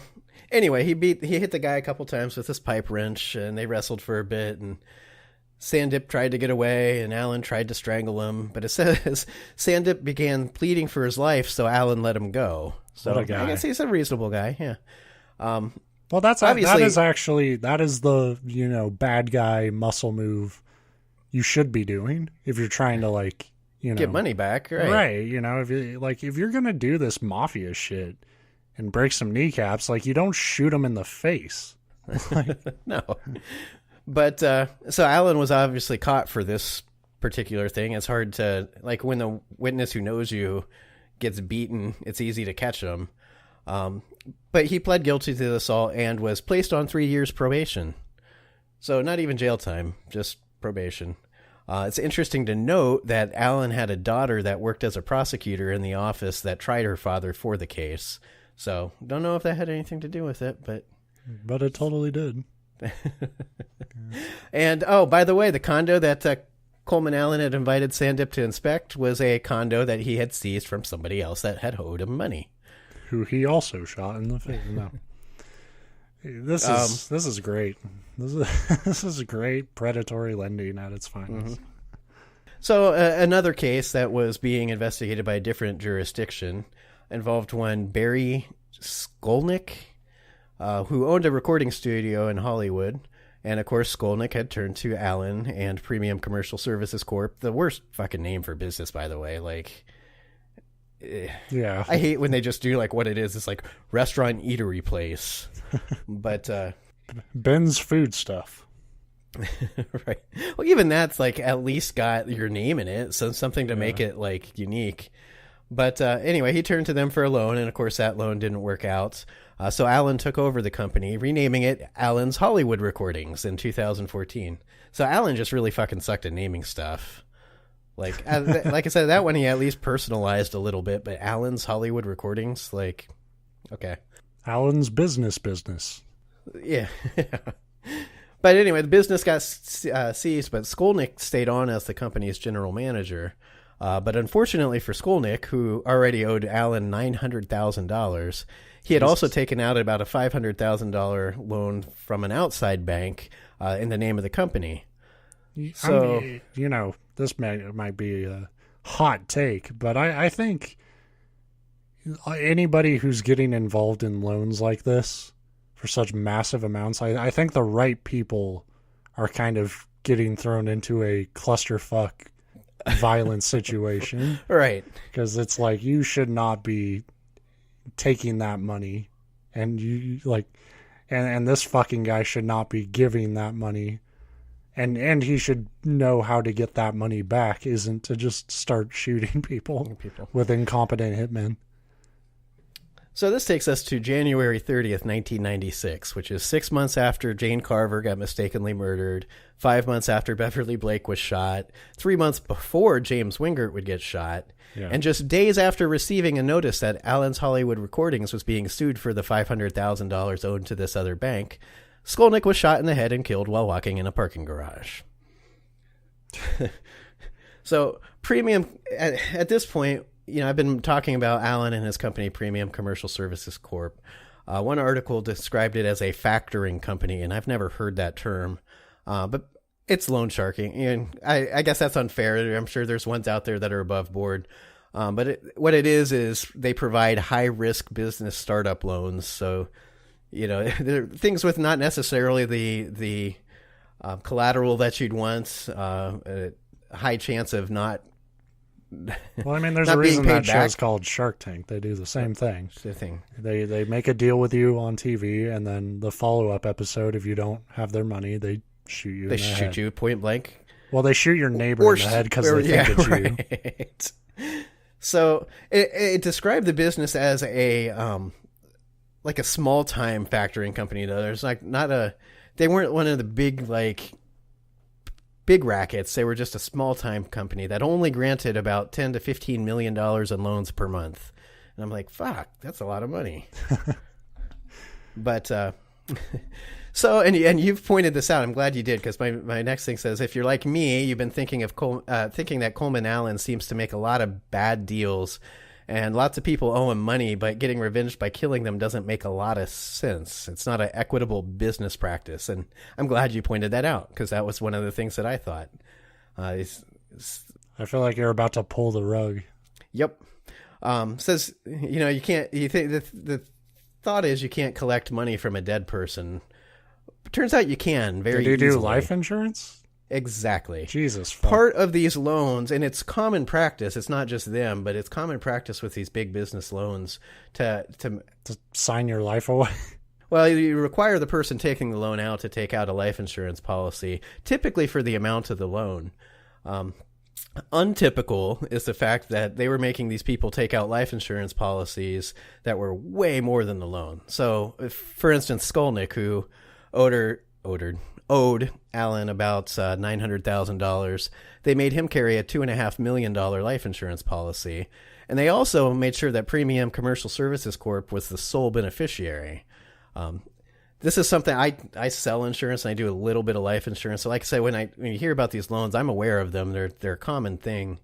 anyway, he hit the guy a couple times with his pipe wrench, and they wrestled for a bit, and Sandip tried to get away, and Alan tried to strangle him, but it says Sandip began pleading for his life, so Alan let him go. So I guess he's a reasonable guy, yeah. Well, that is the bad guy muscle move you should be doing if you're trying to get money back, right? Right, if you're gonna do this mafia shit and break some kneecaps, you don't shoot him in the face. No. But, so Alan was obviously caught for this particular thing. It's hard to, when the witness who knows you gets beaten, it's easy to catch him. But he pled guilty to the assault and was placed on 3 years probation. So not even jail time, just probation. It's interesting to note that Alan had a daughter that worked as a prosecutor in the office that tried her father for the case. So don't know if that had anything to do with it, but it totally did. And by the way, the condo that Coleman Allen had invited Sandip to inspect was a condo that he had seized from somebody else that had owed him money, who he also shot in the face. No, this is great. This is great predatory lending at its finest. Mm-hmm. So another case that was being investigated by a different jurisdiction involved one Barry Skolnick, who owned a recording studio in Hollywood. And, of course, Skolnick had turned to Allen and Premium Commercial Services Corp. The worst fucking name for business, by the way. Yeah. I hate when they just do, what it is. It's restaurant eatery place. But, Ben's Food Stuff. Right. Well, even that's, at least got your name in it. So something to make it, unique. But, anyway, he turned to them for a loan. And, of course, that loan didn't work out. So Alan took over the company, renaming it Alan's Hollywood Recordings in 2014. So Alan just really fucking sucked at naming stuff. Like I said, that one he at least personalized a little bit, but Alan's Hollywood Recordings, okay. Alan's business. Yeah. But anyway, the business got seized, but Skolnick stayed on as the company's general manager. But unfortunately for Skolnick, who already owed Alan $900,000, he had also taken out about a $500,000 loan from an outside bank in the name of the company. So, this might be a hot take, but I think anybody who's getting involved in loans like this for such massive amounts, I think the right people are kind of getting thrown into a clusterfuck violent situation. Right. Because it's you should not be taking that money, and and this fucking guy should not be giving that money, and he should know how to get that money back, isn't to just start shooting people with incompetent hitmen. So this takes us to January 30th, 1996, which is 6 months after Jane Carver got mistakenly murdered, 5 months after Beverly Blake was shot, 3 months before James Wingert would get shot, and just days after receiving a notice that Alan's Hollywood Recordings was being sued for the $500,000 owed to this other bank, Skolnick was shot in the head and killed while walking in a parking garage. So Premium, at this point, I've been talking about Alan and his company, Premium Commercial Services Corp. One article described it as a factoring company, and I've never heard that term. But it's loan sharking. And I guess that's unfair. I'm sure there's ones out there that are above board. But what it is they provide high-risk business startup loans. So, they're things with not necessarily the collateral that you'd want, a high chance of not. Well, there's a reason that show's called Shark Tank. They do the same thing. Same thing. They make a deal with you on TV, and then the follow-up episode, if you don't have their money, they shoot you in the head. They shoot you point blank. Well, they shoot your neighbor in the head because they think it's you. So it described the business as a like a small time factoring company. Though there's like they weren't one of the big rackets. They were just a small time company that only granted about $10 to $15 million in loans per month. And I'm like, fuck, that's a lot of money. But so and you've pointed this out. I'm glad you did, because my next thing says, if you're like me, you've been thinking that Coleman Allen seems to make a lot of bad deals, and lots of people owe him money, but getting revenged by killing them doesn't make a lot of sense. It's not an equitable business practice, and I'm glad you pointed that out, because that was one of the things that I thought. I feel like you're about to pull the rug. Yep. Says, you can't. You think the thought is you can't collect money from a dead person. But turns out you can very easily. Did you do life insurance? Exactly. Jesus. Fuck. Part of these loans, and it's common practice, it's not just them, but it's common practice with these big business loans to sign your life away. Well, you require the person taking the loan out to take out a life insurance policy, typically for the amount of the loan. Untypical is the fact that they were making these people take out life insurance policies that were way more than the loan. So, for instance, Skolnick, who owed Allen about $900,000. They made him carry a $2.5 million life insurance policy. And they also made sure that Premium Commercial Services Corp was the sole beneficiary. This is something I sell insurance, and I do a little bit of life insurance. So like I say, when you hear about these loans, I'm aware of them. They're a common thing.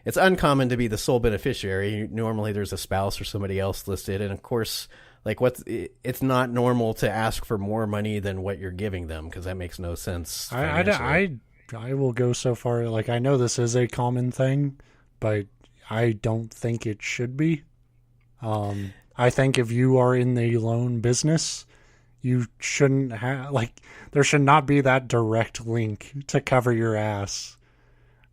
It's uncommon to be the sole beneficiary. Normally there's a spouse or somebody else listed. And of course, it's not normal to ask for more money than what you're giving them, because that makes no sense. I will go so far. I know this is a common thing, but I don't think it should be. I think if you are in the loan business, you shouldn't have, there should not be that direct link to cover your ass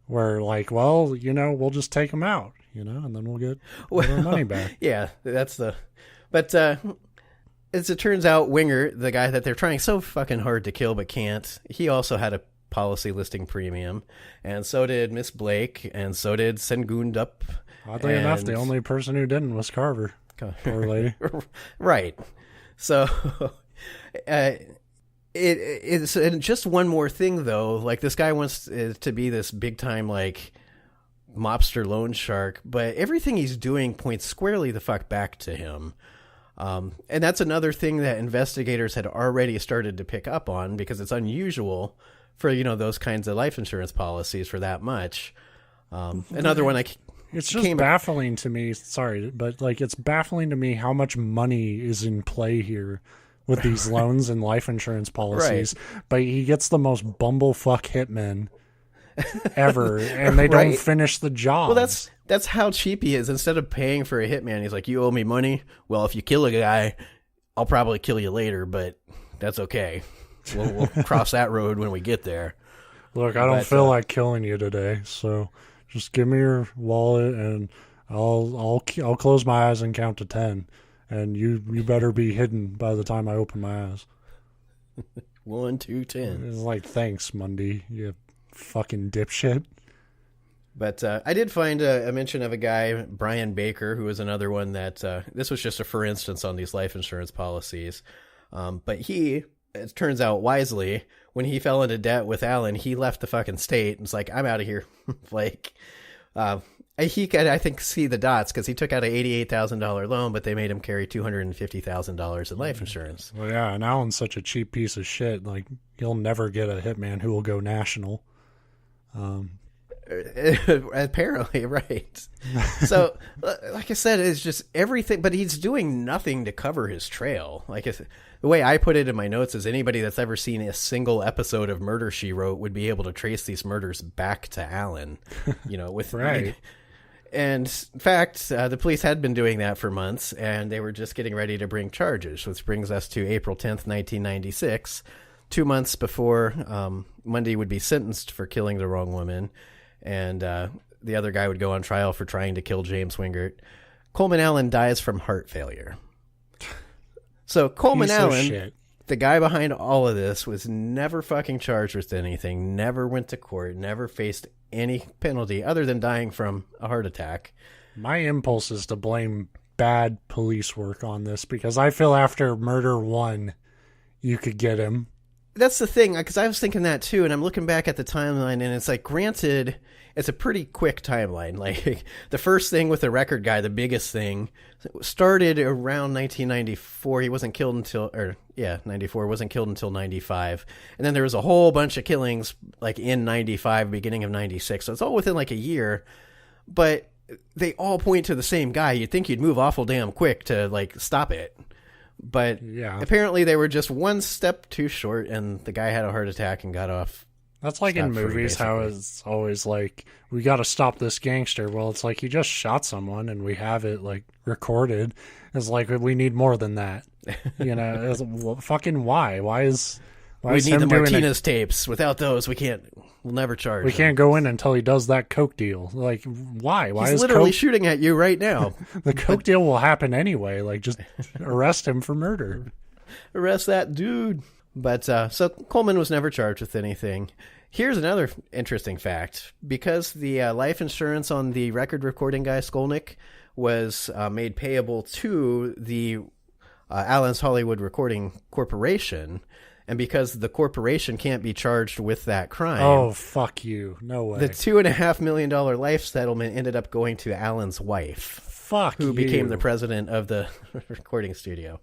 where we'll just take them out, and then we'll get our money back. Yeah, but as it turns out, Winger, the guy that they're trying so fucking hard to kill but can't, he also had a policy listing Premium, and so did Miss Blake, and so did Sengundup. Oddly enough, the only person who didn't was Carver. Poor lady. Right. So, it's and just one more thing though. This guy wants to be this big time mobster loan shark, but everything he's doing points squarely the fuck back to him. And that's another thing that investigators had already started to pick up on, because it's unusual for those kinds of life insurance policies for that much. Another one it's just baffling to me. Sorry, but it's baffling to me how much money is in play here with these loans and life insurance policies. Right. But he gets the most bumblefuck hitmen ever, and they don't finish the job. Well, that's how cheap he is. Instead of paying for a hitman, he's like, "You owe me money. Well, if you kill a guy, I'll probably kill you later, but that's okay. We'll cross that road when we get there." Look, I don't feel like killing you today, so just give me your wallet, and I'll close my eyes and count to 10, and you better be hidden by the time I open my eyes. 1, 2, 10. It's thanks, Mundy, you fucking dipshit. But I did find a mention of a guy, Brian Baker, who was another one that this was just a for instance on these life insurance policies. But he, it turns out wisely, when he fell into debt with Allen, he left the fucking state and was like, "I'm out of here." He could, I think, see the dots, because he took out an $88,000 loan, but they made him carry $250,000 in life insurance. Well, yeah, and Allen's such a cheap piece of shit. He'll never get a hitman who will go national. Apparently, right. So, like I said, it's just everything, but he's doing nothing to cover his trail. The way I put it in my notes is anybody that's ever seen a single episode of Murder, She Wrote would be able to trace these murders back to Allen, right. And in fact, the police had been doing that for months, and they were just getting ready to bring charges, which brings us to April 10th, 1996, 2 months before Mundy would be sentenced for killing the wrong woman, and the other guy would go on trial for trying to kill James Wingert. Coleman Allen dies from heart failure. So Coleman Allen, the guy behind all of this, was never fucking charged with anything, never went to court, never faced any penalty other than dying from a heart attack. My impulse is to blame bad police work on this because I feel after murder one, you could get him. That's the thing, because I was thinking that too, and I'm looking back at the timeline, and it's like, granted, it's a pretty quick timeline. Like, the first thing with the record guy, the biggest thing, started around 1994. He wasn't killed until, 94, wasn't killed until 95. And then there was a whole bunch of killings, like, in 95, beginning of 96. So it's all within, like, a year. But they all point to the same guy. You'd think you'd move awful damn quick to, like, stop it. But apparently they were just one step too short, and the guy had a heart attack and got off. That's like in movies, how it's always like, we got to stop this gangster. Well, it's like he just shot someone, and we have it like recorded. It's like, we need more than that. You know, well, fucking why? Why is we need the Martinez tapes? Without those, we'll never charge. We can't go in until he does that coke deal. Like, why? Why He's is literally coke... shooting at you right now. The coke deal will happen anyway. Like, just arrest him for murder. Arrest that dude. But so Coleman was never charged with anything. Here's another interesting fact. Because the life insurance on the record recording guy, Skolnick, was made payable to the Allen's Hollywood Recording Corporation, and because the corporation can't be charged with that crime... Oh, fuck you. No way. The $2.5 million life settlement ended up going to Allen's wife. Fuck who you. became the president of the recording studio.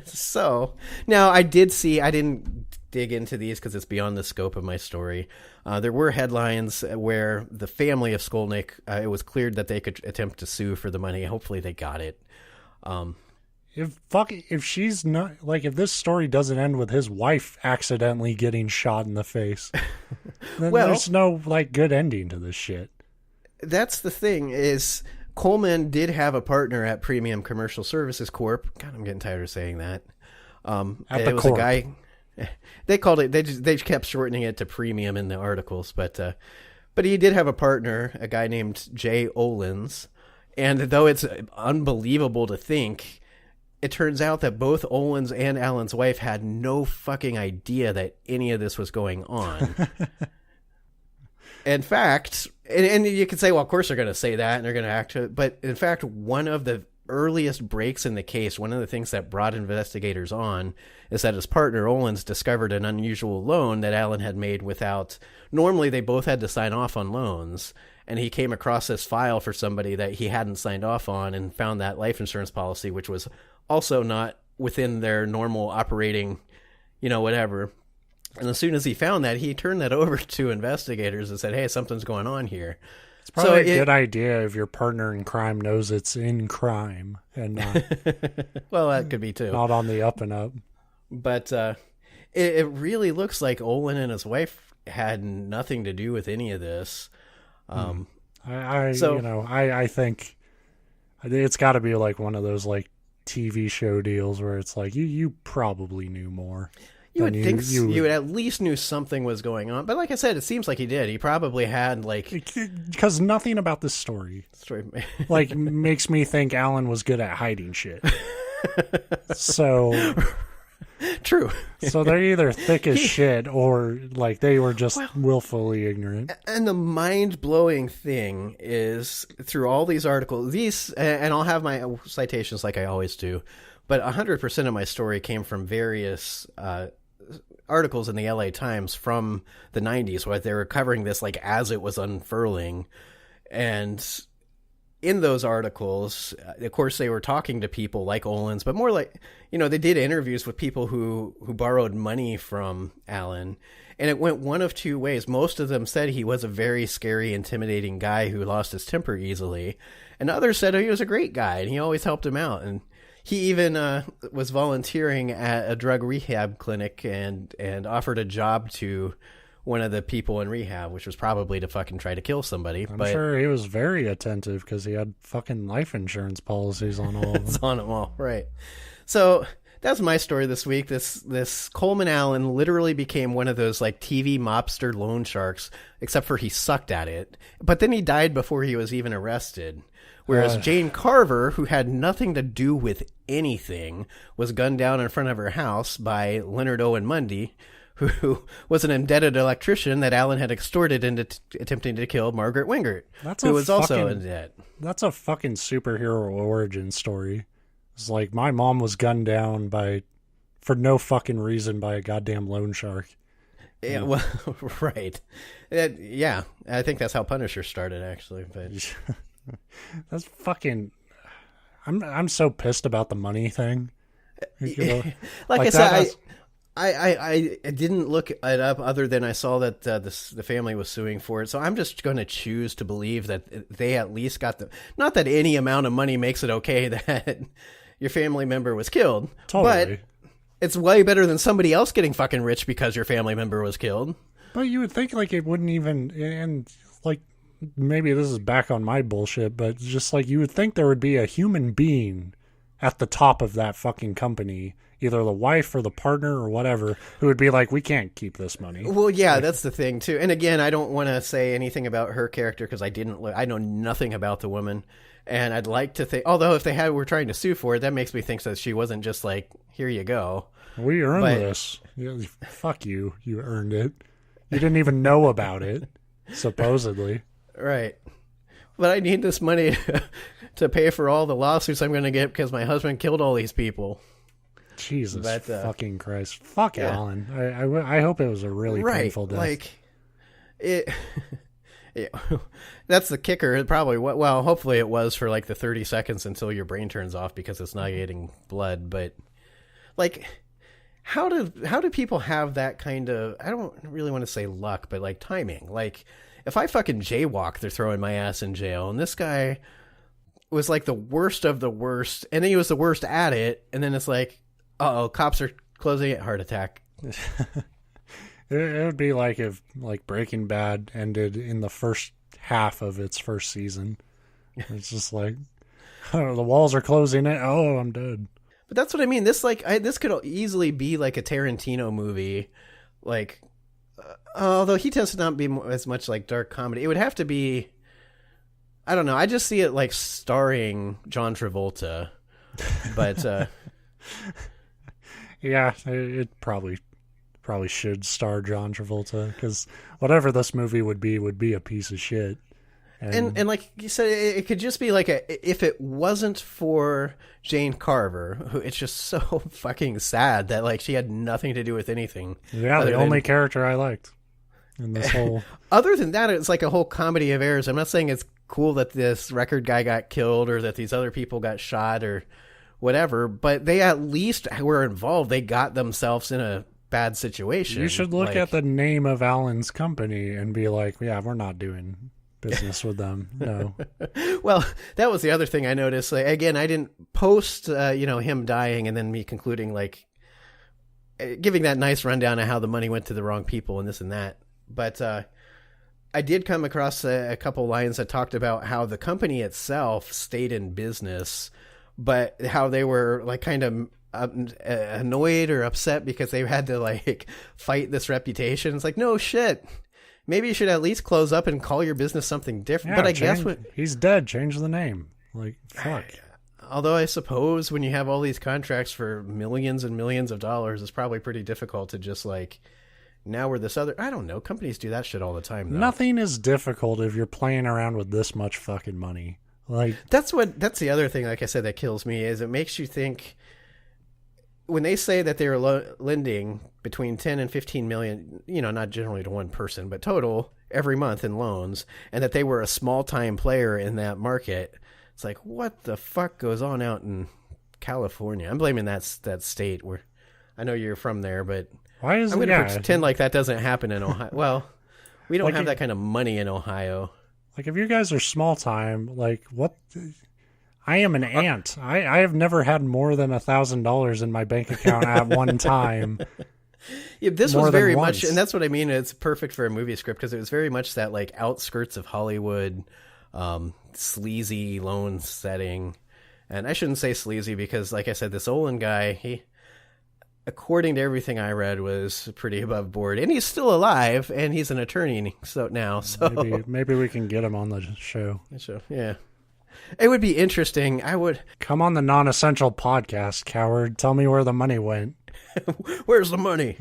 So, now I didn't dig into these because it's beyond the scope of my story. There were headlines where the family of Skolnick, it was cleared that they could attempt to sue for the money. Hopefully they got it. If she's not, like, if this story doesn't end with his wife accidentally getting shot in the face, then there's no, like, good ending to this shit. That's the thing, is Coleman did have a partner at Premium Commercial Services Corp. God, I'm getting tired of saying that. It was a guy, they called it, they kept shortening it to Premium in the articles, but he did have a partner, a guy named Jay Olins, and though it's unbelievable to think, it turns out that both Olins and Allen's wife had no fucking idea that any of this was going on. In fact, and you could say, well, of course they're going to say that and they're going to act it. But in fact, one of the earliest breaks in the case, one of the things that brought investigators on is that his partner Olins discovered an unusual loan that Allen had made without, normally they both had to sign off on loans. And he came across this file for somebody that he hadn't signed off on and found that life insurance policy, which was also not within their normal operating, whatever. And as soon as he found that, he turned that over to investigators and said, hey, something's going on here. It's probably a good idea if your partner in crime knows it's in crime and not... Well, that could be too. Not on the up and up. But it really looks like Olin and his wife had nothing to do with any of this. I think it's got to be like one of those like TV show deals where it's like you probably knew more. You would think you would at least knew something was going on, but like I said, it seems like he did. He probably had because nothing about this story like makes me think Allen was good at hiding shit. So. True. So they're either thick as shit or like they were just willfully ignorant. And the mind-blowing thing is through all these articles, and I'll have my citations like I always do, but 100% of my story came from various articles in the LA Times from the 90s where they were covering this like as it was unfurling. And in those articles, of course, they were talking to people like Olins, but more like, they did interviews with people who borrowed money from Allen. And it went one of two ways. Most of them said he was a very scary, intimidating guy who lost his temper easily. And others said he was a great guy and he always helped him out. And he even was volunteering at a drug rehab clinic and offered a job to one of the people in rehab, which was probably to fucking try to kill somebody. I'm sure he was very attentive because he had fucking life insurance policies on all of them. It's on them all, right. So that's my story this week. This Coleman Allen literally became one of those like TV mobster loan sharks, except for he sucked at it. But then he died before he was even arrested. Whereas Jane Carver, who had nothing to do with anything, was gunned down in front of her house by Leonard Owen Mundy, who was an indebted electrician that Alan had extorted into attempting to kill Margaret Wingert, who was also in debt. That's a fucking superhero origin story. It's like my mom was gunned down for no fucking reason by a goddamn loan shark. Yeah, well, right. Yeah, I think that's how Punisher started, actually. But that's fucking. I'm so pissed about the money thing. Like I said, I didn't look it up other than I saw that the family was suing for it. So I'm just going to choose to believe that they at least got not that any amount of money makes it okay that your family member was killed. Totally. But it's way better than somebody else getting fucking rich because your family member was killed. But you would think like it wouldn't even, and like maybe this is back on my bullshit, but just like you would think there would be a human being at the top of that fucking company, either the wife or the partner or whatever, who would be like, we can't keep this money. Well, yeah, that's the thing too. And again, I don't want to say anything about her character because I know nothing about the woman. And I'd like to think, although if they were trying to sue for it, that makes me think that she wasn't just like, here you go. We earned this. Yeah, fuck you. You earned it. You didn't even know about it, supposedly. Right. But I need this money to pay for all the lawsuits I'm going to get because my husband killed all these people. Jesus fucking Christ. Fuck yeah. Alan. I hope it was a really painful death. Like, it... Yeah, that's the kicker. It probably, well, hopefully it was for like the 30 seconds until your brain turns off because it's not getting blood. But like, how do people have that kind of, I don't really want to say luck, but like timing? Like if I fucking jaywalk, they're throwing my ass in jail. And this guy was like the worst of the worst. And then he was the worst at it. And then it's like, uh-oh, cops are closing it, heart attack. It would be like if like Breaking Bad ended in the first half of its first season. It's just like, oh, the walls are closing in. Oh, I'm dead. But that's what I mean. This this could easily be like a Tarantino movie. Like, although he tends to not be as much like dark comedy. It would have to be, I don't know. I just see it like starring John Travolta. But yeah, it probably should star John Travolta because whatever this movie would be a piece of shit. And like you said, it could just be like if it wasn't for Jane Carver, who it's just so fucking sad that like she had nothing to do with anything. Yeah, the only character I liked in this whole. Other than that, it's like a whole comedy of errors. I'm not saying it's cool that this record guy got killed or that these other people got shot or whatever, but they at least were involved. They got themselves in a bad situation. You should look at the name of Alan's company and be like, yeah, we're not doing business with them. No. Well, that was the other thing I noticed. Like, again, I didn't post, him dying and then me concluding, like, giving that nice rundown of how the money went to the wrong people and this and that. But I did come across a couple lines that talked about how the company itself stayed in business, but how they were like kind of annoyed or upset because they had to like fight this reputation. It's like, no shit. Maybe you should at least close up and call your business something different. Yeah, but I guess he's dead. Change the name. Like, fuck. Although I suppose when you have all these contracts for millions and millions of dollars, it's probably pretty difficult to just like, now we're this other, I don't know. Companies do that shit all the time, though. Nothing is difficult if you're playing around with this much fucking money. Like, that's the other thing, like I said, that kills me is it makes you think when they say that they were lending between 10 and 15 million, not generally to one person, but total every month in loans, and that they were a small time player in that market. It's like, what the fuck goes on out in California? I'm blaming that state where I know you're from there, but why is I'm going to pretend like that doesn't happen in Ohio. Well, we don't have that kind of money in Ohio. Like, if you guys are small time, like, what? I am an ant. I have never had more than $1,000 in my bank account at one time. Yeah, this was very much, and that's what I mean. It's perfect for a movie script because it was very much that like outskirts of Hollywood, sleazy loan setting. And I shouldn't say sleazy because, like I said, this Olin guy, he, according to everything I read, was pretty above board, and he's still alive, and he's an attorney. So maybe we can get him on the show. Yeah. It would be interesting. I would come on the non-essential podcast, coward. Tell me where the money went. Where's the money?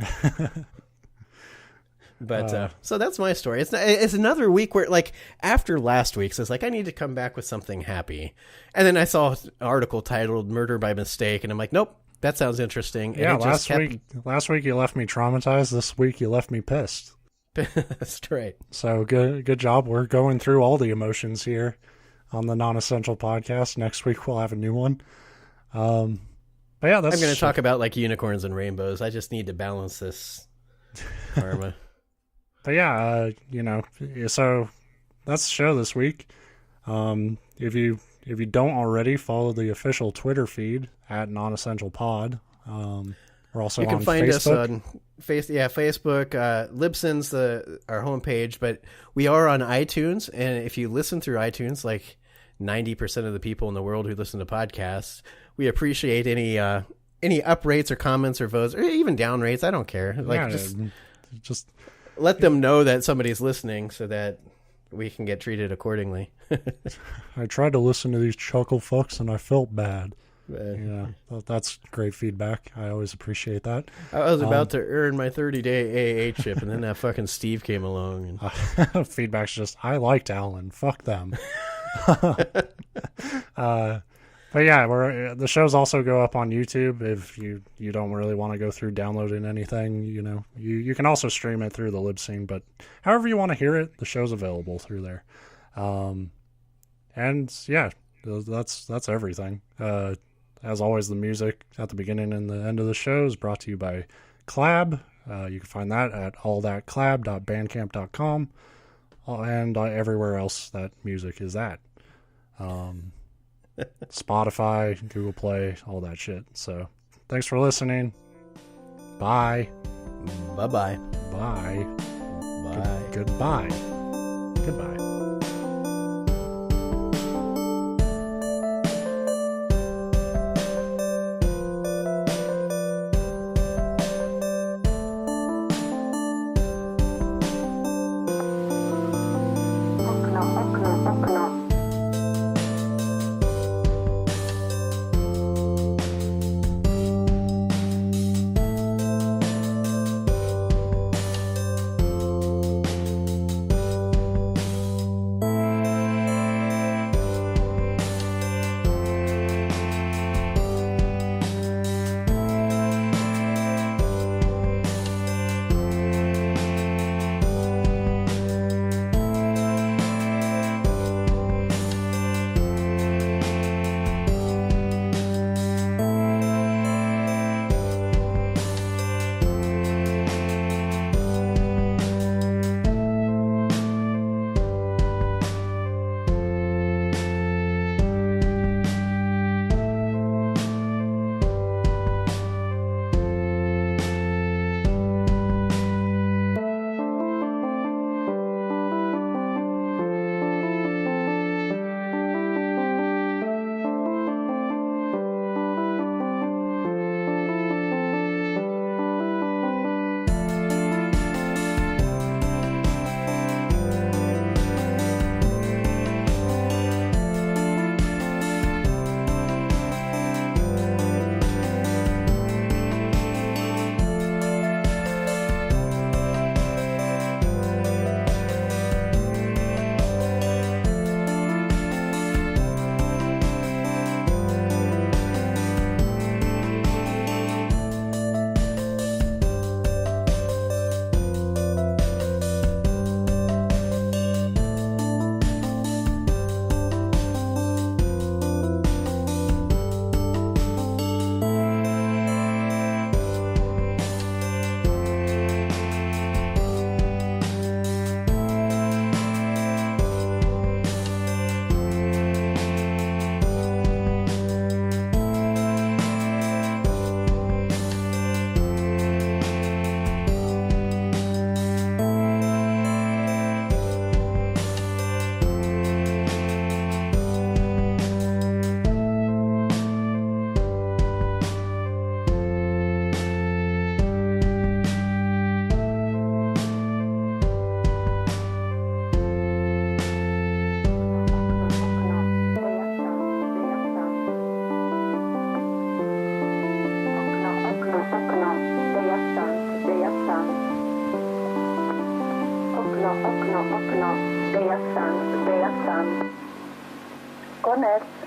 But so that's my story. It's another week where, like, after last week's, it's like I need to come back with something happy. And then I saw an article titled "Murder by Mistake," and I'm like, nope, that sounds interesting. And yeah, last week you left me traumatized. This week you left me pissed. That's right. So good job. We're going through all the emotions here on the Non-Essential Podcast. Next week we'll have a new one. But yeah, I'm going to talk about like unicorns and rainbows. I just need to balance this karma. But yeah, so that's the show this week. If you don't already, follow the official Twitter feed at Non-Essential Pod. We're also on Facebook. You can find us on Facebook. Libsyn's our homepage, but we are on iTunes. And if you listen through iTunes, like 90% of the people in the world who listen to podcasts, we appreciate any up rates or comments or votes or even down rates. I don't care. Like just let them know that somebody's listening so that we can get treated accordingly. I tried to listen to these chuckle fucks and I felt bad. Yeah, that's great feedback. I always appreciate that. I was about to earn my 30-day AA chip, and then that fucking Steve came along. And... Feedback's just, I liked Alan. Fuck them. But yeah, the shows also go up on YouTube if you don't really want to go through downloading anything. You can also stream it through the Libsyn, but however you want to hear it, the show's available through there. And yeah, that's everything. As always, the music at the beginning and the end of the show is brought to you by Clab. You can find that at allthatclab.bandcamp.com and everywhere else that music is at. Spotify, Google Play, all that shit. So thanks for listening. Bye. Bye-bye. Bye. Bye. Goodbye. Goodbye. okno, okno, okno, resan, resan. Konec.